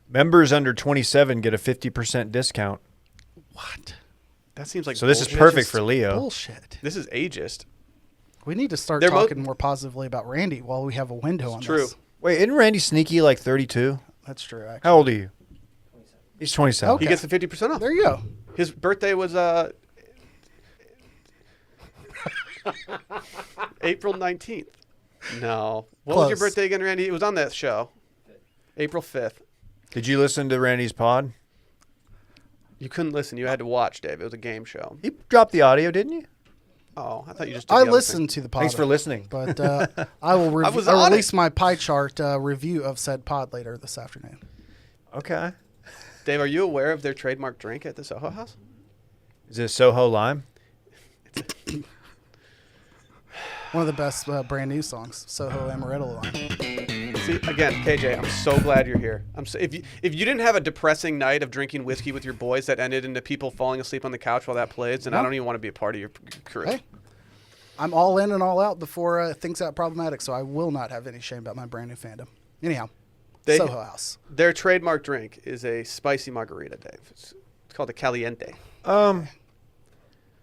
B: Members under 27 get a 50% discount.
A: What? That seems like
B: so. This is perfect for Leo.
C: Bullshit.
A: This is ageist.
C: We need to start talking more positively about Randy while we have a window on
A: true.
C: This.
B: Wait, isn't Randy sneaky like 32?
C: That's true, actually.
B: How old are you? 27. He's 27.
A: Okay. He gets the 50% off.
C: There you go.
A: His birthday was April 19th. No. What was your birthday again, Randy? It was on that show. April 5th.
B: Did you listen to Randy's pod?
A: You couldn't listen. You had to watch, Dave. It was a game show.
B: He dropped the audio, didn't you?
A: Oh, I thought you just did
C: I listened to the pod.
B: Thanks for listening.
C: But I will release my pie chart review of said pod later this afternoon.
B: Okay.
A: Dave, are you aware of their trademark drink at the Soho House?
B: Is it Soho Lime?
C: One of the best brand new songs, Soho Amaretto Line.
A: See, again, KJ, I'm so glad you're here. If you didn't have a depressing night of drinking whiskey with your boys that ended into people falling asleep on the couch while that plays, then I don't even want to be a part of your crew.
C: Hey, I'm all in and all out before things got problematic, so I will not have any shame about my brand new fandom. Anyhow, Soho House.
A: Their trademark drink is a spicy margarita, Dave. It's called a Caliente.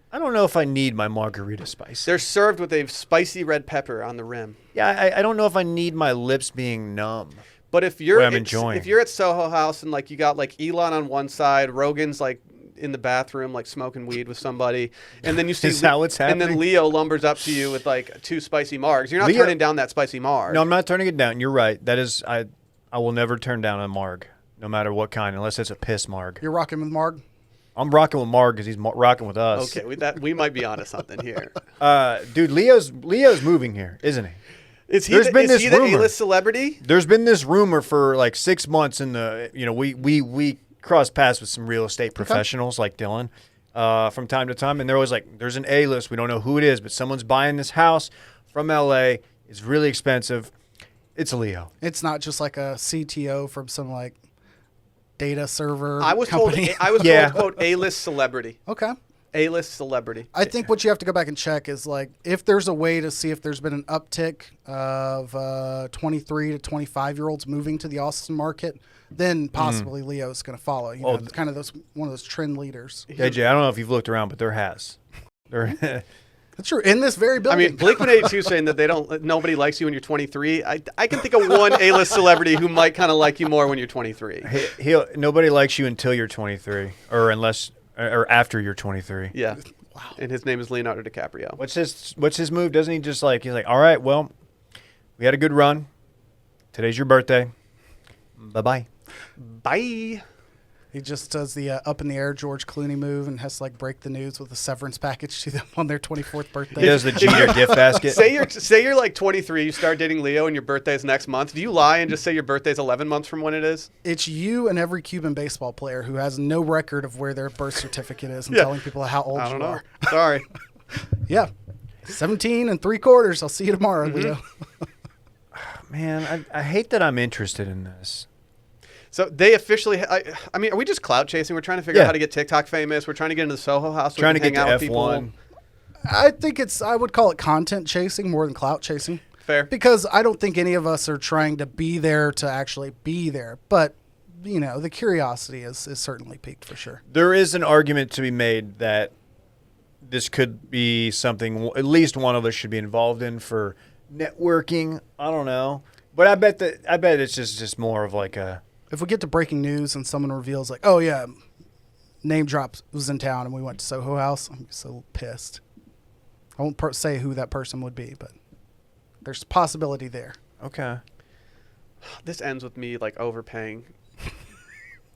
B: I don't know if I need my margarita spice.
A: They're served with a spicy red pepper on the rim.
B: Yeah, I don't know if I need my lips being numb.
A: But if you're
B: enjoying.
A: If you're at Soho House and like you got like Elon on one side, Rogan's like in the bathroom like smoking weed with somebody, and then you see
B: Is that what's happening?
A: And then Leo lumbers up to you with like 2 spicy margs. You're not turning down that spicy marg.
B: No, I'm not turning it down. You're right. That is I will never turn down a marg, no matter what kind, unless it's a piss marg.
C: You're rocking with Marg?
B: I'm rocking with Marg because he's rocking with us.
A: Okay, we might be onto something here.
B: Dude, Leo's moving here, isn't he?
A: Is he the A-list celebrity?
B: There's been this rumor for like 6 months in the we cross paths with some real estate professionals like Dylan from time to time, and they're always like, there's an A-list. We don't know who it is, but someone's buying this house from LA. It's really expensive. It's Leo.
C: It's not just like a CTO from some like data server
A: I was
C: company.
A: told, quote, A-list celebrity.
C: Okay.
A: A-list celebrity.
C: I think what you have to go back and check is like if there's a way to see if there's been an uptick of 23 to 25-year-olds moving to the Austin market, then possibly Leo's going to follow. It's kind of one of those trend leaders.
B: AJ, I don't know if you've looked around, but there has.
C: That's true. In this very
A: I
C: building.
A: mean, Blink-182 saying that nobody likes you when you're 23. I can think of one A-list celebrity who might kind of like you more when you're 23.
B: Nobody likes you until you're 23, or after you're 23.
A: Yeah. Wow. And his name is Leonardo DiCaprio.
B: What's his move? Doesn't he just he's like, all right, well, we had a good run. Today's your birthday. Bye-bye.
A: Bye.
C: He just does the up in the air George Clooney move and has to break the news with a severance package to them on their 24th birthday.
B: He does the Jeter gift basket.
A: Say you're like 23, you start dating Leo, and your birthday's next month. Do you lie and just say your birthday's 11 months from when it is?
C: It's you and every Cuban baseball player who has no record of where their birth certificate is and telling people how old
A: I don't
C: you
A: know.
C: are.
A: Sorry.
C: Yeah. 17 3/4. I'll see you tomorrow, Leo.
B: Man, I hate that I'm interested in this.
A: So they officially, I mean, are we just clout chasing? We're trying to figure out how to get TikTok famous. We're trying to get into the Soho house. So
B: Trying to
A: we can
B: get
A: hang
B: to
A: out with
B: F1.
A: people.
C: I think I would call it content chasing more than clout chasing.
A: Fair.
C: Because I don't think any of us are trying to be there to actually be there. But, the curiosity is certainly piqued for sure.
B: There is an argument to be made that this could be something at least one of us should be involved in for networking. I don't know. But I bet it's just more of like a...
C: If we get to breaking news and someone reveals oh yeah, name drop was in town and we went to Soho House, I'm so pissed. I won't say who that person would be, but there's a possibility there.
B: Okay.
A: This ends with me overpaying.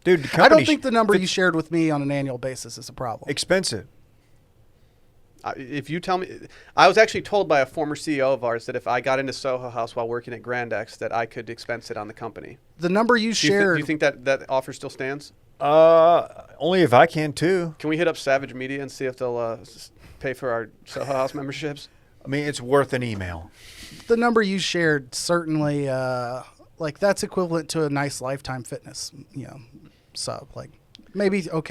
B: Dude,
C: I don't think the number you shared with me on an annual basis is a problem.
B: Expensive.
A: If you tell me, I was actually told by a former CEO of ours that if I got into Soho House while working at Grand X, that I could expense it on the company.
C: The number you shared.
A: Do you think that offer still stands?
B: Only if I can too.
A: Can we hit up Savage Media and see if they'll pay for our Soho House memberships?
B: I mean, it's worth an email.
C: The number you shared certainly, that's equivalent to a nice Lifetime Fitness, sub. Maybe a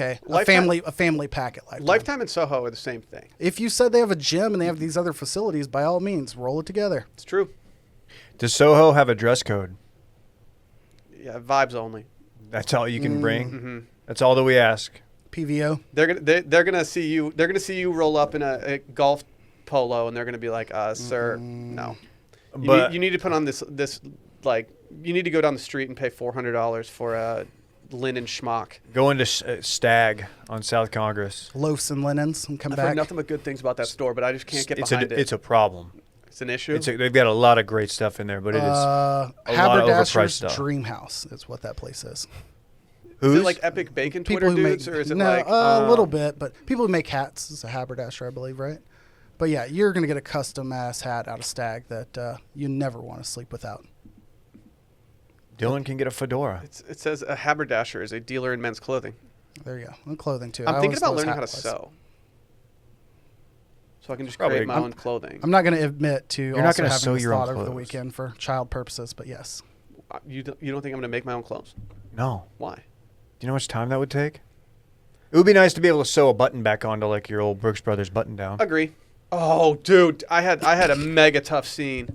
C: family pack at Lifetime.
A: Lifetime and Soho are the same thing.
C: If you said they have a gym and they have these other facilities, by all means, roll it together.
A: It's true.
B: Does Soho have a dress code?
A: Yeah, vibes only.
B: That's all you can bring.
A: Mm-hmm.
B: That's all that we ask.
C: PVO.
A: They're gonna see you. They're gonna see you roll up in a golf polo, and they're gonna be like, "Sir, no."
B: But
A: you need to put on this you need to go down the street and pay $400 for a linen schmuck.
B: Go into Stag on South Congress.
C: Loafs and linens and come
A: I've
C: back.
A: heard nothing but good things about that store, but I just can't get behind it.
B: It's a problem.
A: It's an issue.
B: They've got a lot of great stuff in there, but it is a lot of overpriced
C: Haberdasher's
B: stuff.
C: Dream House is what that place is.
A: Is it like Epic Bacon Twitter dudes, or is it
C: a little bit, but people who make hats is a haberdasher, I believe, right? But yeah, you're going to get a custom ass hat out of Stag that you never want to sleep without.
B: Dylan can get a fedora.
A: It says a haberdasher is a dealer in men's clothing.
C: There you go. And clothing too.
A: I'm thinking about learning how to sew, so I can just create my own clothing.
C: I'm not going to admit to
B: You're not
C: also
B: gonna
C: having
B: sew
C: this
B: your own
C: thought over the
B: clothes.
C: weekend for child purposes, but yes.
A: You don't think I'm going to make my own clothes?
B: No.
A: Why?
B: Do you know how much time that would take? It would be nice to be able to sew a button back onto your old Brooks Brothers button down.
A: Agree. Oh, dude, I had a mega tough scene.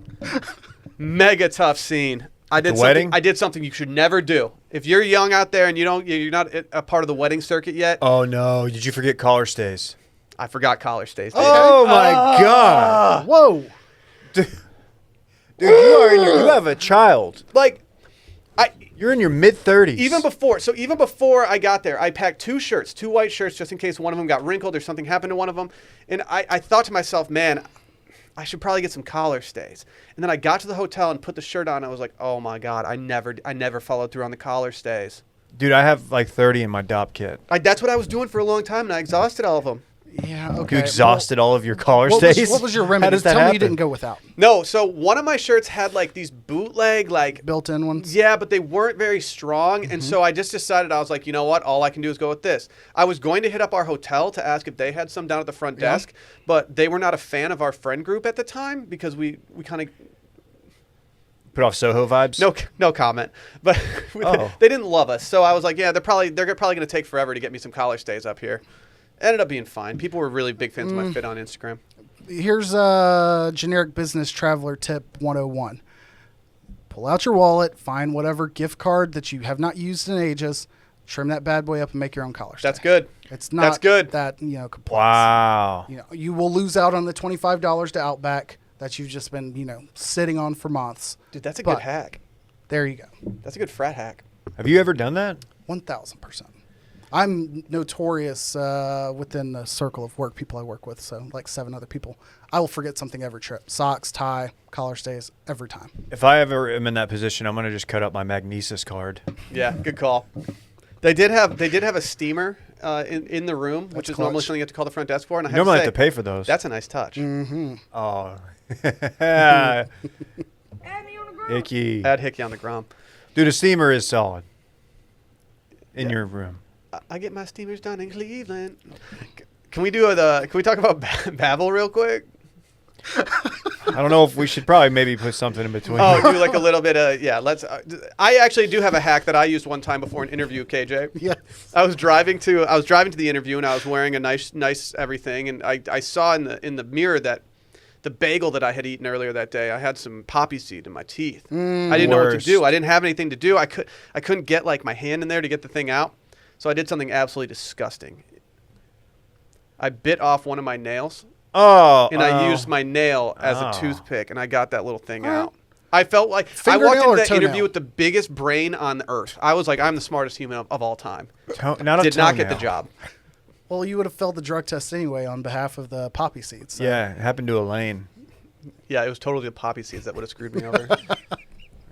A: Mega tough scene. I did something you should never do. If you're young out there and you're not a part of the wedding circuit yet.
B: Oh no! Did you forget collar stays?
A: I forgot collar stays.
B: Oh my God!
C: Whoa,
B: dude, you have a child. You're in your mid-30s.
A: Even before I got there, I packed two white shirts, just in case one of them got wrinkled or something happened to one of them. And I thought to myself, man, I should probably get some collar stays. And then I got to the hotel and put the shirt on. And I was like, oh my God, I never followed through on the collar stays.
B: Dude, I have 30 in my DOP kit.
A: That's what I was doing for a long time, and I exhausted all of them.
C: Yeah, okay.
B: You exhausted all of your collar
C: what
B: stays?
C: what was your remedy?
B: How does that
C: Tell
B: happen?
C: me you didn't go without.
A: No, so one of my shirts had these bootleg
C: built-in ones.
A: Yeah, but they weren't very strong, and so I just decided, I was like, you know what? All I can do is go with this. I was going to hit up our hotel to ask if they had some down at the front desk, but they were not a fan of our friend group at the time because we kind of
B: put off Soho vibes.
A: No comment. But they didn't love us, so I was like, yeah, they're probably going to take forever to get me some collar stays up here. Ended up being fine. People were really big fans of my fit on Instagram.
C: Here's a generic business traveler tip 101. Pull out your wallet, find whatever gift card that you have not used in ages, trim that bad boy up and make your own collar stay.
A: That's good.
C: It's not
A: That's good.
C: that, complex.
B: Wow.
C: You will lose out on the $25 to Outback that you've just been, sitting on for months.
A: Dude, that's a
C: But
A: good hack.
C: There you go.
A: That's a good frat hack.
B: Have you ever done that?
C: 1,000%. I'm notorious within the circle of work people I work with, so like 7 other people. I will forget something every trip. Socks, tie, collar stays, every time.
B: If I ever am in that position, I'm going to just cut up my Magnesis card.
A: Yeah, good call. They did have a steamer in the room, which is normally
C: clutch.
A: something you have to call the front desk for. And I
B: You normally
A: to
B: have to pay for those.
A: That's a nice touch.
C: Mm-hmm.
B: Oh. Icky.
A: Add Hickey on the grom.
B: Dude, a steamer is solid in your room.
A: I get my steamers done in Cleveland. Can we talk about Babbel real quick?
B: I don't know if we should probably maybe put something in between.
A: Oh, do like a little bit of let's. I actually do have a hack that I used one time before an interview. KJ.
C: Yeah.
A: I was driving to the interview and I was wearing a nice everything, and I saw in the mirror that the bagel that I had eaten earlier that day, I had some poppy seed in my teeth. I didn't know what to do. I didn't have anything to do. I couldn't get like my hand in there to get the thing out, so I did something absolutely disgusting. I bit off one of my nails. And I used my nail as a toothpick, and I got that little thing out. I felt like I walked into that interview with the biggest brain on the earth. I was like, I'm the smartest human of all time. Did not get the job.
C: Well, you would have failed the drug test anyway on behalf of the poppy seeds. So.
B: Yeah, it happened to Elaine.
A: Yeah, it was totally the poppy seeds that would have screwed me over.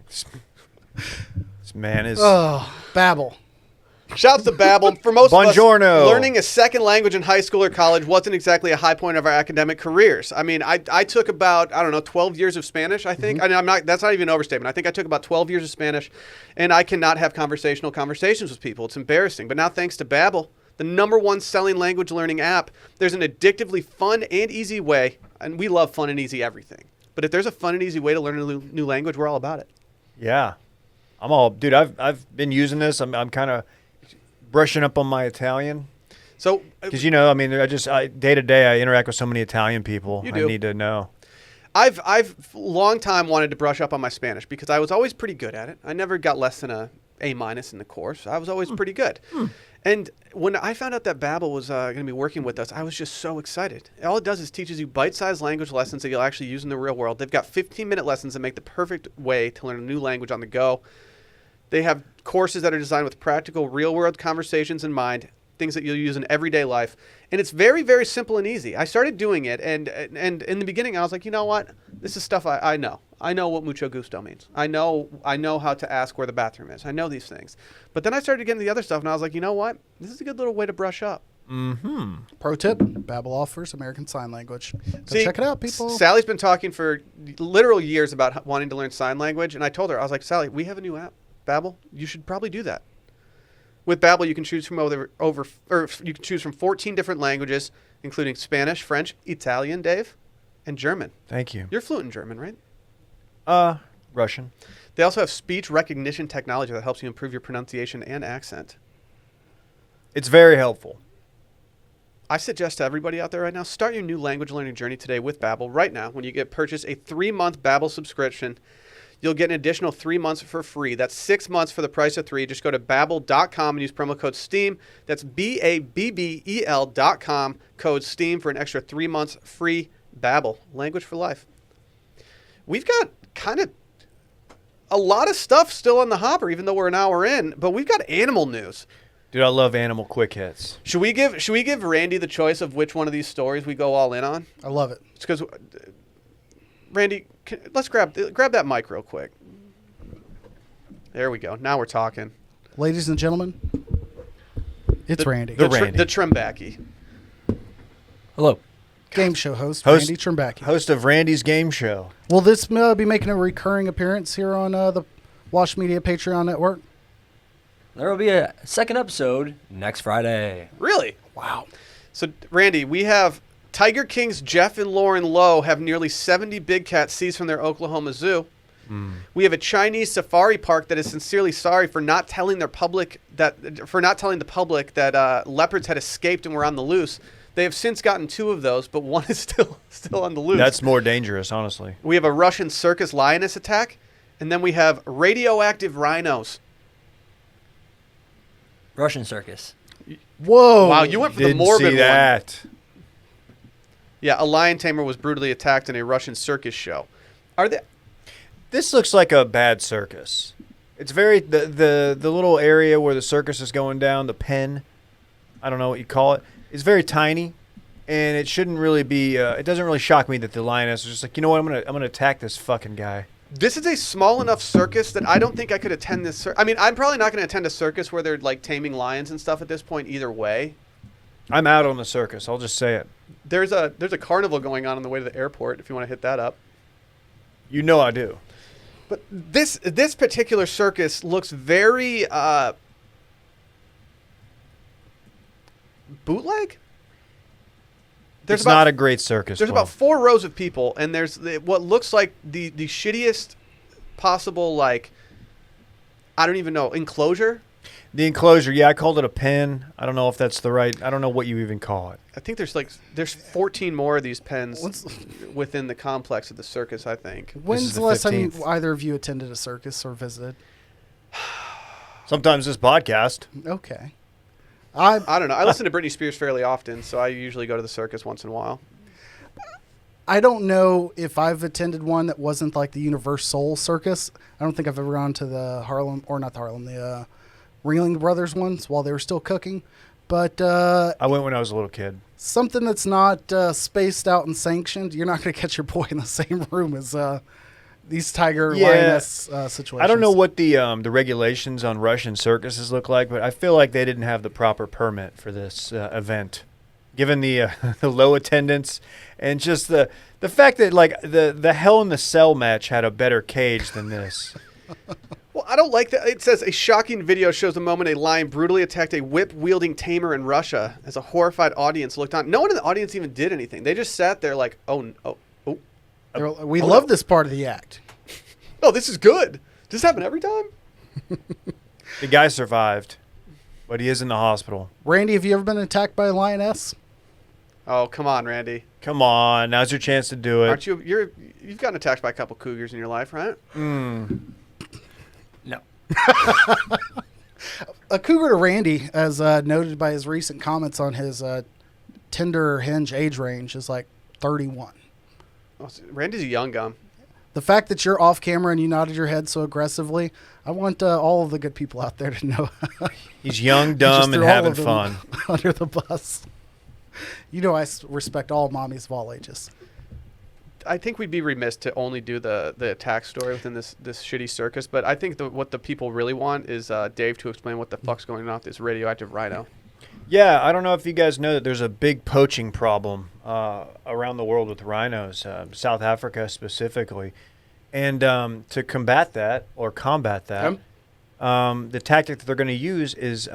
B: This man is...
C: Oh, Babbel.
A: Shouts to Babbel. For most
B: Buongiorno.
A: of us, learning a second language in high school or college wasn't exactly a high point of our academic careers. I mean, I took about, 12 years of Spanish, I think. Mm-hmm. That's not even an overstatement. I think I took about 12 years of Spanish, and I cannot have conversations with people. It's embarrassing. But now, thanks to Babbel, the #1 selling language learning app, there's an addictively fun and easy way, and we love fun and easy everything. But if there's a fun and easy way to learn a new language, we're all about it.
B: Yeah. Dude, I've been using this. I'm kind of brushing up on my Italian.
A: So,
B: because day to day I interact with so many Italian people.
A: You do.
B: I need to know.
A: I've long time wanted to brush up on my Spanish because I was always pretty good at it. I never got less than a A- in the course. I was always pretty good. And when I found out that Babbel was going to be working with us, I was just so excited. All it does is teaches you bite-sized language lessons that you'll actually use in the real world. They've got 15-minute lessons that make the perfect way to learn a new language on the go. They have courses that are designed with practical, real-world conversations in mind, things that you'll use in everyday life. And it's very, very simple and easy. I started doing it, and in the beginning, I was like, you know what? This is stuff I know. I know what mucho gusto means. I know how to ask where the bathroom is. I know these things. But then I started getting the other stuff, and I was like, you know what? This is a good little way to brush up.
B: Mm-hmm.
C: Pro tip, Babbel offers American Sign Language. Go check it out, people.
A: Sally's been talking for literal years about wanting to learn sign language, and I told her, I was like, Sally, we have a new app, Babbel. You should probably do that. With Babbel, you can choose from you can choose from 14 different languages, including Spanish, French, Italian, Dave, and German.
B: Thank you.
A: You're fluent in German, right?
B: Russian.
A: They also have speech recognition technology that helps you improve your pronunciation and accent.
B: It's very helpful.
A: I suggest to everybody out there right now, start your new language learning journey today with Babbel. Right now, when you purchase a 3-month Babbel subscription, you'll get an additional 3 months for free. That's 6 months for the price of 3. Just go to Babbel.com and use promo code STEAM. That's BABBEL.com, code STEAM for an extra 3 months free. Babbel, language for life. We've got kind of a lot of stuff still on the hopper, even though we're an hour in, but we've got animal news.
B: Dude, I love animal quick hits.
A: Should we give Randy the choice of which one of these stories we go all in on?
C: I love it.
A: It's because Randy, let's grab that mic real quick. There we go. Now we're talking.
C: Ladies and gentlemen, it's Randy.
A: The Trimbacky.
D: Hello.
C: Game show host Randy Trimbacky.
B: Host of Randy's Game Show.
C: Will this be making a recurring appearance here on the Wash Media Patreon Network?
D: There will be a second episode next Friday.
A: Really?
C: Wow.
A: So, Randy, we have Tiger King's Jeff and Lauren Lowe have nearly 70 big cats seized from their Oklahoma zoo. We have a Chinese safari park that is sincerely sorry for not telling the public that leopards had escaped and were on the loose. They have since gotten 2 of those, but one is still on the loose.
B: That's more dangerous, honestly.
A: We have a Russian circus lioness attack, and then we have radioactive rhinos.
D: Russian circus.
C: Whoa!
A: Wow, you went for the
B: Didn't
A: morbid
B: see that.
A: one. Yeah, a lion tamer was brutally attacked in a Russian circus show. Are they?
B: This looks like a bad circus. It's very the little area where the circus is going down, the pen. I don't know what you call it. It's very tiny, and it shouldn't really be. It doesn't really shock me that the lioness is just like, you know what, I'm gonna attack this fucking guy.
A: This is a small enough circus that I don't think I could attend this. I mean, I'm probably not going to attend a circus where they're like taming lions and stuff at this point. Either way,
B: I'm out on the circus. I'll just say it.
A: there's a carnival going on the way to the airport. If you want to hit that up.
B: You know I do.
A: But this particular circus looks very bootleg.
B: It's not a great circus.
A: There's
B: Will.
A: about 4 rows of people, and there's what looks like the shittiest possible, like, I don't even know, enclosure.
B: The enclosure, yeah, I called it a pen. I don't know if that's the right. I don't know what you even call it.
A: I think there's 14 more of these pens within the complex of the circus, I think.
C: When's
B: the
C: the last time
B: 15th.
C: either of you attended a circus or visited?
B: Sometimes this podcast.
C: Okay.
A: I don't know. I listen to Britney Spears fairly often, so I usually go to the circus once in a while.
C: I don't know if I've attended one that wasn't like the Universal Circus. I don't think I've ever gone to the the Ringling Brothers ones while they were still cooking. But
B: I went when I was a little kid.
C: something that's not spaced out and sanctioned, you're not going to catch your boy in the same room as these tiger lioness situations.
B: I don't know what the regulations on Russian circuses look like, but I feel like they didn't have the proper permit for this event, given the the low attendance and just the fact that like the Hell in the Cell match had a better cage than this.
A: Well, I don't like that. It says a shocking video shows the moment a lion brutally attacked a whip-wielding tamer in Russia as a horrified audience looked on. No one in the audience even did anything. They just sat there like,
C: We love this part of the act.
A: oh, this is good. Does this happen every time?
B: The guy survived, but he is in the hospital.
C: Randy, have you ever been attacked by a lioness?
A: Oh, come on, Randy.
B: Come on, now's your chance to do it.
A: Aren't you? You've gotten attacked by a couple cougars in your life, right?
D: No.
C: A cougar to Randy, as noted by his recent comments on his Tinder Hinge age range, is like 31.
A: Oh, Randy's a young gun.
C: The fact that you're off camera and you nodded your head so aggressively, I want all of the good people out there to know.
B: He's young,
C: Just
B: dumb, and
C: threw all
B: having
C: of them
B: fun.
C: under the bus. You know I respect all mommies of all ages.
A: I think we'd be remiss to only do the attack story within this shitty circus, but I think what the people really want is Dave to explain what the fuck's going on with this radioactive rhino.
B: Yeah, I don't know if you guys know that there's a big poaching problem around the world with rhinos, South Africa specifically. And to combat that, the tactic that they're going to use is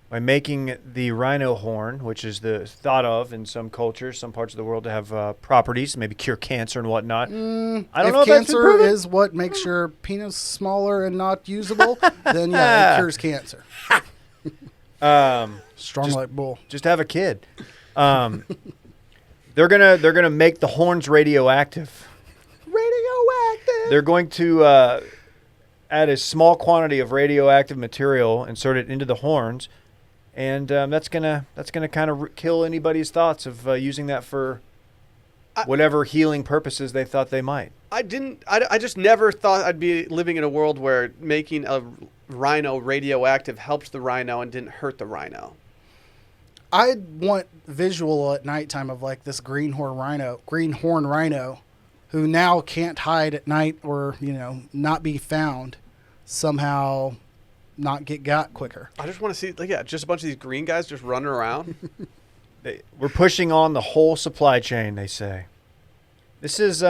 B: by making the rhino horn, which is thought of in some cultures, some parts of the world, to have properties, maybe cure cancer and whatnot. I don't know if that's been
C: cancer
B: proven.
C: is what makes your penis smaller and not usable, then yeah, it cures cancer. Strong like bull.
B: Just have a kid. They're gonna make the horns radioactive.
C: Radioactive.
B: They're going to add a small quantity of radioactive material, insert it into the horns, and that's gonna kind of kill anybody's thoughts of using that for whatever healing purposes they thought they might.
A: I just never thought I'd be living in a world where making a rhino radioactive helps the rhino and didn't hurt the rhino.
C: I want visual at nighttime of like this greenhorn rhino, who now can't hide at night or not be found, somehow not get got quicker.
A: I just want to see, just a bunch of these green guys just running around.
B: We're pushing on the whole supply chain, they say. This is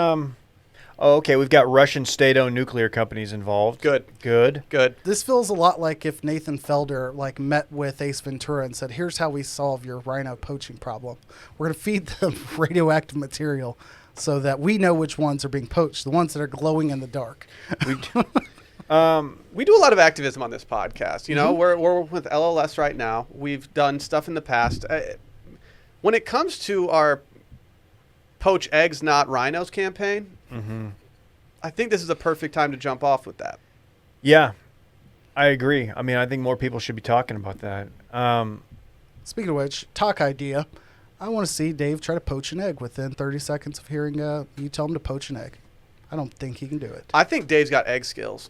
B: okay, we've got Russian state-owned nuclear companies involved.
A: Good.
C: This feels a lot like if Nathan Felder met with Ace Ventura and said, "Here's how we solve your rhino poaching problem. We're going to feed them radioactive material so that we know which ones are being poached, the ones that are glowing in the dark."
A: We do a lot of activism on this podcast. We're with LLS right now. We've done stuff in the past. When it comes to our Poach Eggs Not Rhinos campaign, I think this is a perfect time to jump off with that.
B: Yeah. I agree. I mean, I think more people should be talking about that.
C: Speaking of which, talk idea. I want to see Dave try to poach an egg within 30 seconds of hearing you tell him to poach an egg. I don't think he can do it.
A: I think Dave's got egg skills.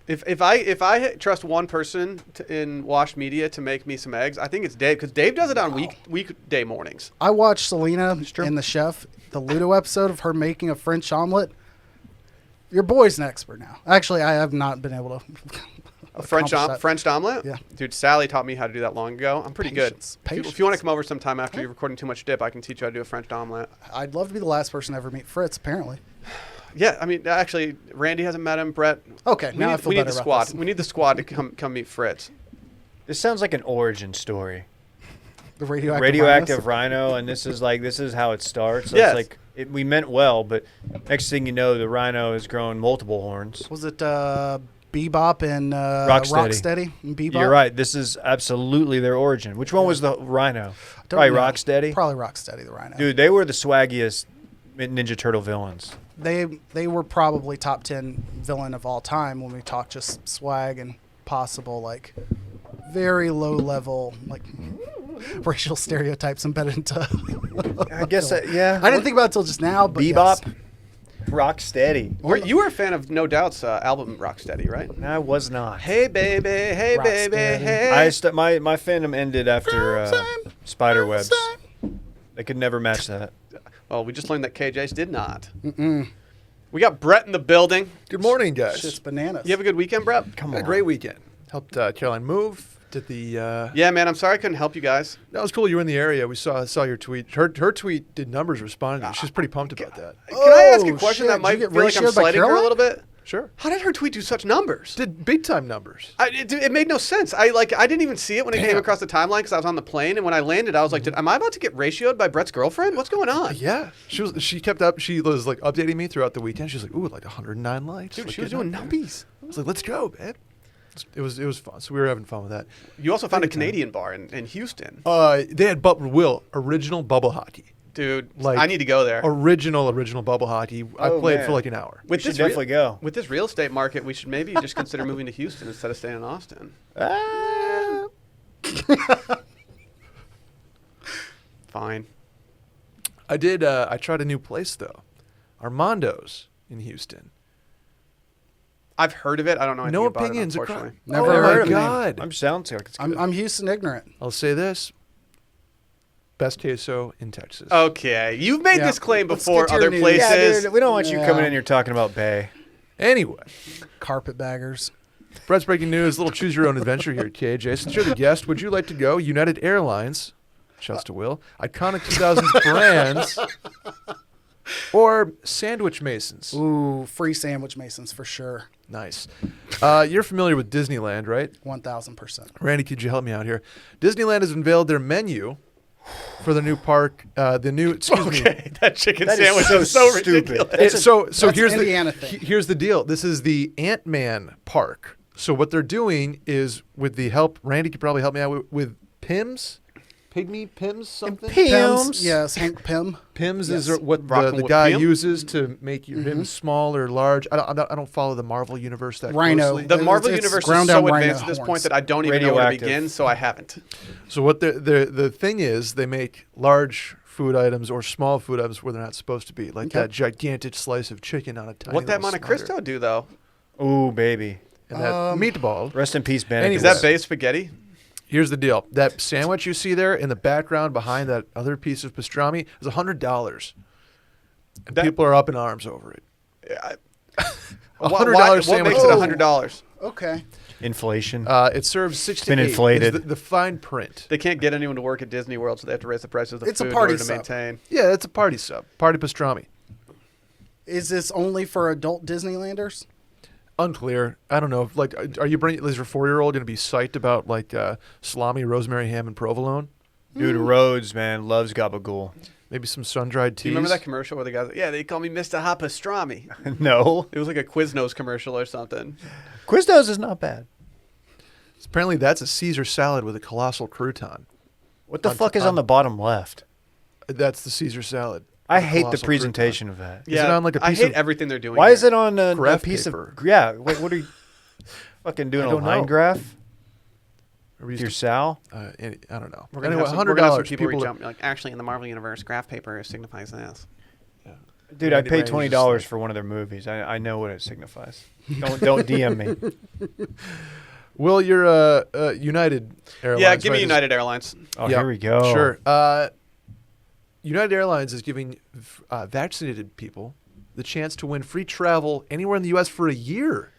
A: If I trust one person in Wash Media to make me some eggs, I think it's Dave, because Dave does it on weekday mornings.
C: I watched Selena
A: true.
C: and the chef, the Ludo episode of her making a French omelet. Your boy's an expert now. Actually, I have not been able to.
A: A French omelet?
C: Yeah.
A: Dude, Sally taught me how to do that long ago. I'm pretty
C: Patience.
A: good. If you want to come over sometime after you're recording too much dip, I can teach you how to do a French omelet.
C: I'd love to be the last person to ever meet Fritz, apparently.
A: Yeah, I mean, actually, Randy hasn't met him. Brett.
C: Okay, now I feel
A: we need
C: better
A: the
C: about
A: squad.
C: this.
A: We need the squad to come meet Fritz.
B: This sounds like an origin story.
C: The radioactive
B: Radioactive rhino, and this is how it starts. So
A: Yes.
B: It's like we meant well, but next thing you know, the rhino has grown multiple horns.
C: Was it Bebop and
B: Rocksteady.
C: Rocksteady and Bebop?
B: You're right. This is absolutely their origin. Which one was the rhino?
C: Don't
B: Probably
C: know.
B: Rocksteady.
C: Probably Rocksteady, the Rhino.
B: Dude, they were the swaggiest Ninja Turtle villains.
C: They were probably top 10 villain of all time when we talk just swag and possible like very low level like racial stereotypes embedded into.
B: I guess yeah.
C: I didn't think about it until just now. But
B: Bebop,
C: yes.
B: Rocksteady.
A: You were a fan of No Doubt's album Rocksteady, right?
B: I was not.
A: Hey baby, hey baby,
C: Rocksteady.
A: hey.
B: My fandom ended after Spiderwebs. They could never match that.
A: Well, we just learned that KJ's did not. We got Brett in the building.
E: Good morning, guys.
C: Shit's bananas.
A: You have a good weekend, Brett?
B: Come
E: Had
B: on.
E: a great weekend. Helped Caroline move. Did the
A: Yeah, man. I'm sorry I couldn't help you guys.
E: That was cool. You were in the area. We saw your tweet. Her tweet did numbers responded. She's pretty pumped about that.
A: Can I ask a
C: Oh,
A: question
C: shit.
A: that
C: Did
A: might
C: you
A: feel
C: get
A: like I'm
C: ratioed by
A: slighting her a
C: Caroline?
A: little bit?
E: Sure.
A: How did her tweet do such numbers?
E: Did big time numbers.
A: It made no sense. I didn't even see it when it came
E: Damn.
A: across the timeline because I was on the plane, and when I landed, I was like, "Am I about to get ratioed by Brett's girlfriend? What's going on?"
E: Yeah. She kept up. She was like updating me throughout the weekend. She was like, "Ooh, like 109 likes."
A: Dude,
E: Like,
A: she was
E: getting
A: doing
E: up there.
A: numbies.
E: I was like, "Let's go, man." It was fun. So we were having fun with that.
A: You also found a
E: Big time.
A: Canadian bar in Houston,
E: They had original bubble hockey.
A: dude.
E: Like
A: I need to go there.
E: Original bubble hockey. I
B: Oh,
E: played
B: man.
E: for like an hour.
B: We should definitely go.
A: With this real estate market, we should maybe just consider moving to Houston instead of staying in Austin. Fine.
E: I tried a new place though, Armando's in Houston.
A: I've heard of it. I don't know anything
E: No
A: about
E: opinions.
A: it, unfortunately.
C: Never
E: oh
C: heard
E: my
C: of it.
E: god!
B: I'm sounds like it's good.
C: I'm Houston ignorant.
E: I'll say this: best queso in Texas.
A: Okay, you've made
C: Yeah.
A: this claim
C: Let's
A: before
C: get to your
A: other
C: news.
A: places.
B: Yeah, dude, we don't want you
C: Yeah.
B: coming in here talking about Bay.
E: Anyway,
C: Carpetbaggers.
E: Brett's breaking news. Little choose your own adventure here, KJ. Since you're the guest, would you like to go? United Airlines. Shouts to Will. Iconic 2000s brands. Or Sandwich Masons.
C: Ooh, free sandwich masons for sure.
E: Nice. You're familiar with Disneyland, right?
C: 1000%.
E: Randy, could you help me out here? Disneyland has unveiled their menu for the new park. Excuse me.
A: That chicken
B: That is
A: sandwich
B: so
A: is so
B: stupid.
A: ridiculous.
E: So
C: That's
E: here's
C: an Indiana thing.
E: here's the deal. This is the Ant-Man park. So what they're doing is, with the help, Randy could probably help me out with Pims, Pims something.
C: Pims. Yes, Hank Pym.
E: Pims
C: Yes.
E: is what
A: Rockin'
E: the
A: with
E: guy
A: Pim?
E: uses to make him small or large. I don't follow the Marvel universe that
C: Rhino.
E: closely.
A: The Marvel
C: It's
A: universe is
C: ground
A: so
C: down rhino
A: advanced at this point
C: horns.
A: that I don't even know where to
B: Radioactive.
A: begin, so I haven't.
E: So what the thing is, they make large food items or small food items where they're not supposed to be, like
C: Okay.
E: that gigantic slice of chicken on a tiny.
A: What that
E: little
A: Monte
E: slider.
A: Cristo do, though?
B: Ooh, baby.
E: And that meatball.
B: Rest in peace, Benedict.
A: Is that Bay spaghetti?
E: Here's the deal: that sandwich you see there in the background behind that other piece of pastrami is $100, and
A: That-
E: people are up in arms over it. $100
A: What
E: sandwich.
A: makes it
C: Oh.
A: $100?
C: Okay.
B: Inflation?
E: It serves 6
B: It's
E: to
B: been
E: 8.
B: inflated.
E: It's the fine print.
A: They can't get anyone to work at Disney World, so they have to raise the prices of the
C: It's a
A: food
C: party
A: in order to
C: sub.
A: maintain.
E: Yeah, it's a party sub, party pastrami.
C: Is this only for adult Disneylanders?
E: Unclear. I don't know. Like, are you bringing? Is your 4-year-old going to be psyched about like salami, rosemary ham, and provolone?
B: Dude, Rhodes, man, loves gabagool.
E: Maybe some sun-dried teas.
A: Do you remember that commercial where the guy's like, yeah, they call me Mr. Hot Pastrami?
B: No.
A: It was like a Quiznos commercial or something.
B: Quiznos is not bad.
E: Apparently, that's a Caesar salad with a colossal crouton.
B: What the
E: On-
B: fuck is
E: on-
B: on the bottom left?
E: That's the Caesar salad.
B: I
E: with a
B: hate the
E: colossal
B: presentation of that.
E: Is it on like a
A: I
E: piece
A: hate
E: of-
A: everything they're doing.
B: Why
A: here.
B: is it on a
E: Craft
B: piece
E: paper.
B: of... Yeah, wait, what are you... Fucking doing
E: I
B: a
E: don't
B: line
E: know.
B: graph
E: Or we
B: with
E: used
B: your
E: to-
B: Sal.
E: I don't know.
A: We're gonna
E: Anyway,
A: have some, we're gonna have some
E: $100.
A: people reach
E: People.
A: out, like, actually, in the Marvel Universe, graph paper signifies this.
B: Dude, I'd
E: Randy
B: pay
E: Randy's
B: $20
E: just like-
B: for one of their movies. I know what it signifies. Don't DM me.
E: Will, you're United Airlines.
A: Yeah, give me
E: right?
A: United Airlines.
B: Oh,
E: Yep,
B: here we go.
E: Sure. United Airlines is giving vaccinated people the chance to win free travel anywhere in the U.S. for a year.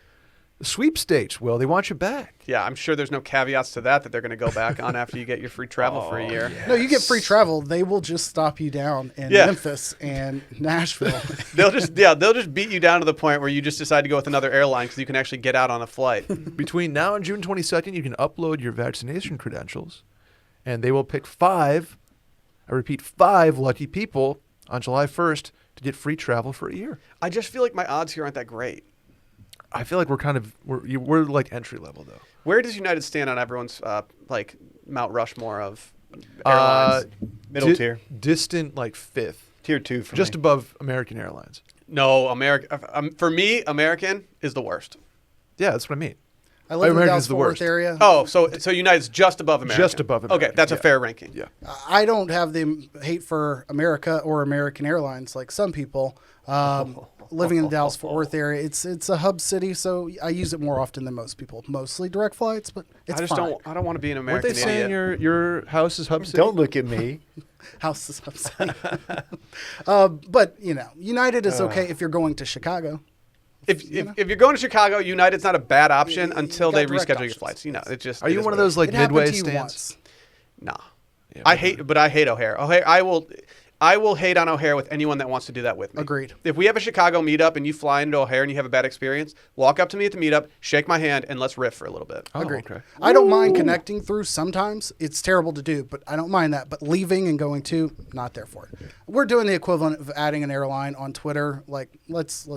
E: The sweepstakes, Will. They want you back.
A: Yeah, I'm sure there's no caveats to that they're going to go back on after you get your free travel for a year.
C: No, you get free travel. They will just stop you down in
A: Yeah.
C: Memphis and Nashville.
A: They'll just beat you down to the point where you just decide to go with another airline because you can actually get out on a flight.
E: Between now and June 22nd, you can upload your vaccination credentials, and they will pick 5, I repeat, 5 lucky people on July 1st to get free travel for a year.
A: I just feel like my odds here aren't that great.
E: I feel like we're like entry level though.
A: Where does United stand on everyone's like Mount Rushmore of airlines?
B: Middle tier.
E: Distant like 5th.
B: Tier 2 for
E: Just
B: me.
E: above American Airlines.
A: No, for me, American is the worst.
E: Yeah, that's what I mean.
C: I live in the
E: American's
C: Dallas
E: the
C: Fort Worth
E: worst.
C: area.
A: Oh, so United's just above American.
E: Just above American,
A: Okay, that's a
E: yeah.
A: fair ranking.
E: Yeah.
C: I don't have the hate for America or American Airlines like some people. Living in the Dallas Fort Worth area, it's a hub city, so I use it more often than most people. Mostly direct flights, but it's
A: I just
C: fine.
A: don't want to be an
E: Weren't
A: American
E: they saying
A: idiot.
E: your house is hub city?
B: Don't look at me.
C: House is hub city. But United is okay if you're going to Chicago.
A: If you're going to Chicago, United's not a bad option
C: You
A: until
C: got
A: they
C: direct
A: reschedule your
C: options.
A: flights. It just.
E: Are
A: it
E: you
A: is
E: one of
A: what it
E: those like
C: It happened
E: midway
C: to you
E: stands?
C: once.
A: Nah.
E: Yeah,
A: I hate O'Hare. I will hate on O'Hare with anyone that wants to do that with me.
C: Agreed.
A: If we have a Chicago meetup and you fly into O'Hare and you have a bad experience, walk up to me at the meetup, shake my hand, and let's riff for a little bit.
E: Oh,
C: Agreed.
E: okay.
C: I don't mind connecting through sometimes. It's terrible to do, but I don't mind that. But leaving and going to, not there for it. We're doing the equivalent of adding an airline on Twitter. Like, let's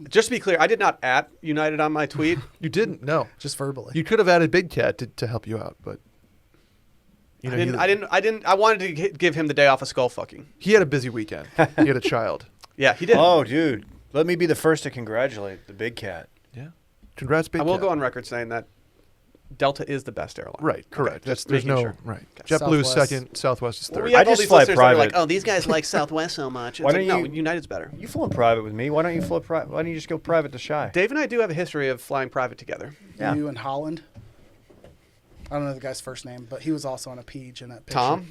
A: Just to be clear, I did not at United on my tweet.
E: You didn't? No.
C: just verbally.
E: You could have added Big Cat to help you out, but you know,
A: I didn't. I wanted to give him the day off of skull fucking.
E: he had a busy weekend. He had a child.
A: Yeah, he did.
B: Oh, dude. Let me be the first to congratulate the big cat.
E: Yeah. Congrats, Big
A: I will
E: Cat.
A: go on record saying that Delta is the best airline.
E: Right, correct.
A: Okay, just
E: There's
A: making
E: no
A: sure.
E: right.
A: Okay.
E: JetBlue's
C: Southwest.
E: second, Southwest is
A: Well,
E: third.
A: we have
B: I
A: all
B: just
A: these
B: fly
A: listeners that are like,
B: private.
A: oh, these guys like Southwest so much. It's
B: Why
A: like,
B: don't
A: no,
B: you-
A: United's better.
B: You flew private with me. Why don't you fly private? Why don't you just go private to Shy?
A: Dave and I do have a history of flying private together.
B: Yeah.
C: You and Holland. I don't know the guy's first name, but he was also on a Peach in that picture.
A: Tom,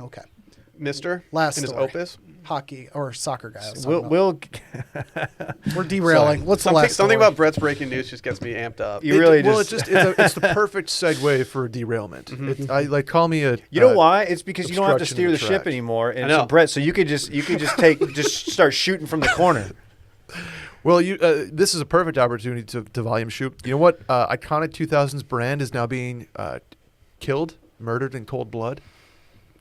C: Okay.
A: Mister,
C: Last
A: in his
C: story.
A: Opus.
C: Hockey or soccer guy. I was talking
B: Will,
C: about. We're derailing. What's the
A: Something,
C: last
A: something
C: story?
A: about Brett's breaking news just gets me amped up.
B: You really
E: well,
B: just.
E: it's the perfect segue for a derailment. I like call me a.
B: You know why? It's because you don't have to
E: obstruction
B: steer
E: of
B: the
E: the
B: ship
E: track.
B: anymore. And
A: I know.
B: so Brett, so you could just just start shooting from the corner.
E: Well, this is a perfect opportunity to volume shoot. You know what? Iconic 2000s brand is now being killed, murdered in cold blood.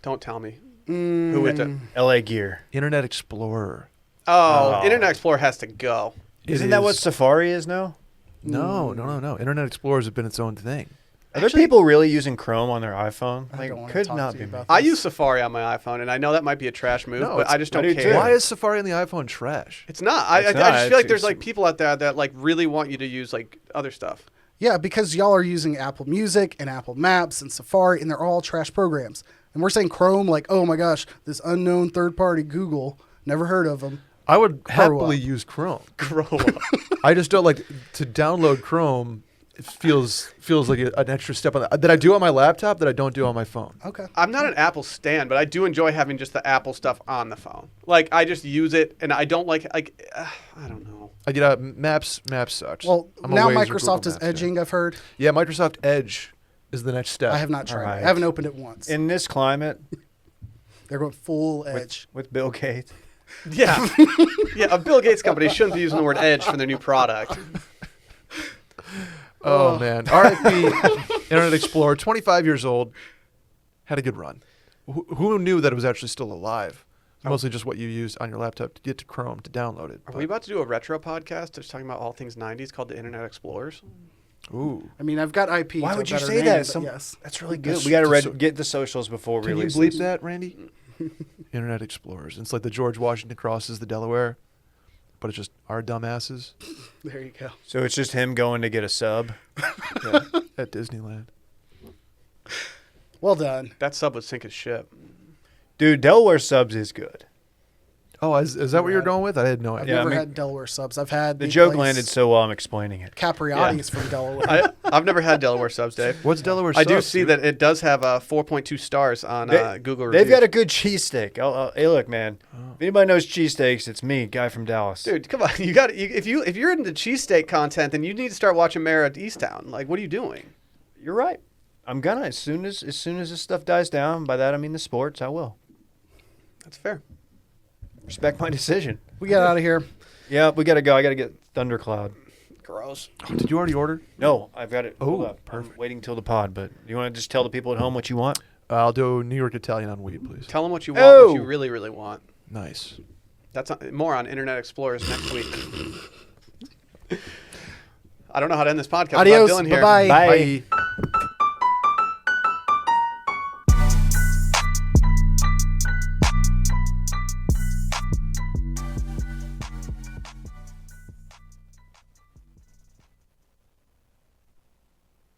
A: Don't tell me. Who is it?
B: L.A. Gear.
E: Internet Explorer.
A: Oh,
B: Oh.
A: Internet Explorer has to go.
B: Isn't
E: It
B: that what
E: is-
B: Safari is now?
E: No. Internet Explorers have been its own thing.
B: Are there people really using Chrome on their iPhone?
C: I
B: Like,
C: don't wanna
B: could
C: talk
B: not
C: to
B: be
C: you
B: me.
C: about
A: I
C: this.
A: use Safari on my iPhone, and I know that might be a trash move,
E: No,
A: but I just
B: I
A: don't
B: do
A: care.
B: too.
E: Why is Safari on the iPhone trash?
A: It's not. I
B: It's
A: just
B: not.
A: feel like
B: It's-
A: there's like people out there that like really want you to use like other stuff.
C: Yeah, because y'all are using Apple Music and Apple Maps and Safari, and they're all trash programs. And we're saying Chrome, like, oh my gosh, this unknown third-party Google, never heard of them.
E: I would happily
C: up.
E: use Chrome.
A: Grow up.
E: I just don't like to download Chrome. It feels like an extra step on that I do on my laptop that I don't do on my phone.
C: Okay.
A: I'm not an Apple stan, but I do enjoy having just the Apple stuff on the phone. Like I just use it, and I don't like I don't know.
E: I get out Maps sucks.
C: Well,
E: I'm a
C: now
E: Waze or
C: Microsoft
E: Google
C: is
E: Maps guy.
C: edging, I've heard.
E: Yeah, Microsoft Edge is the next step.
C: I have not tried it.
B: right.
C: I haven't opened it once.
B: In this climate,
C: They're going full edge.
B: with Bill Gates.
A: Yeah, yeah. A Bill Gates company shouldn't be using the word edge for their new product.
E: Oh man, RIP Internet Explorer, 25 years old, had a good run. Who knew that it was actually still alive? It's mostly just what you use on your laptop to get to Chrome to download it.
A: Are we about to do a retro podcast just talking about all things 90s called the Internet Explorers?
E: Ooh,
C: I mean, I've got IP.
B: Why
C: to a
B: would you
C: better
B: say
C: name,
B: that?
C: but yes.
B: That's really good.
E: That's-
B: We got
E: that's
B: to
E: so-
B: get the socials before
E: can you
B: release.
E: bleep that, Randy? Internet Explorers. It's like the George Washington crosses the Delaware. but it's just our dumbasses
C: There you go.
B: So it's just him going to get a sub.
E: at Disneyland.
C: Well done.
A: That sub would sink his ship.
B: Dude, Delaware subs is good.
E: Oh, is that what you're going with? I had no
C: I've
E: idea.
B: Yeah,
C: never
B: I mean-
C: had Delaware subs. I've had
B: The joke
C: place
B: landed so well, I'm explaining it.
C: Capriati's from Delaware.
A: I've never had Delaware subs, Dave.
E: What's Delaware
A: I do
E: subs,
A: see
E: dude?
A: that it does have 4.2 stars on Google reviews.
B: They've got a good cheesesteak. Hey, look, man. If anybody knows cheesesteaks, it's me, guy from Dallas.
A: Dude, come on! If you're into cheesesteak content, then you need to start watching Mara at Easttown. Like, what are you doing?
B: You're right. I'm gonna as soon as this stuff dies down. By that I mean the sports. I will
A: That's fair.
B: respect my decision.
C: We get out of here.
B: Yeah, we gotta go. I gotta get Thundercloud.
A: Gross.
E: Did you already order?
B: No, I've got it. Hold
E: Oh,
B: up.
E: perfect.
B: I'm waiting till the pod, but you want to just tell the people at home what you want?
E: I'll do New York Italian on wheat, please.
A: Tell them what you want.
B: Oh!
A: What you really, really want.
E: Nice.
A: That's more on Internet Explorers next week. I don't know how to end this podcast.
C: Adios.
A: Without Dylan here.
C: Bye-bye.
B: Bye.
E: Bye.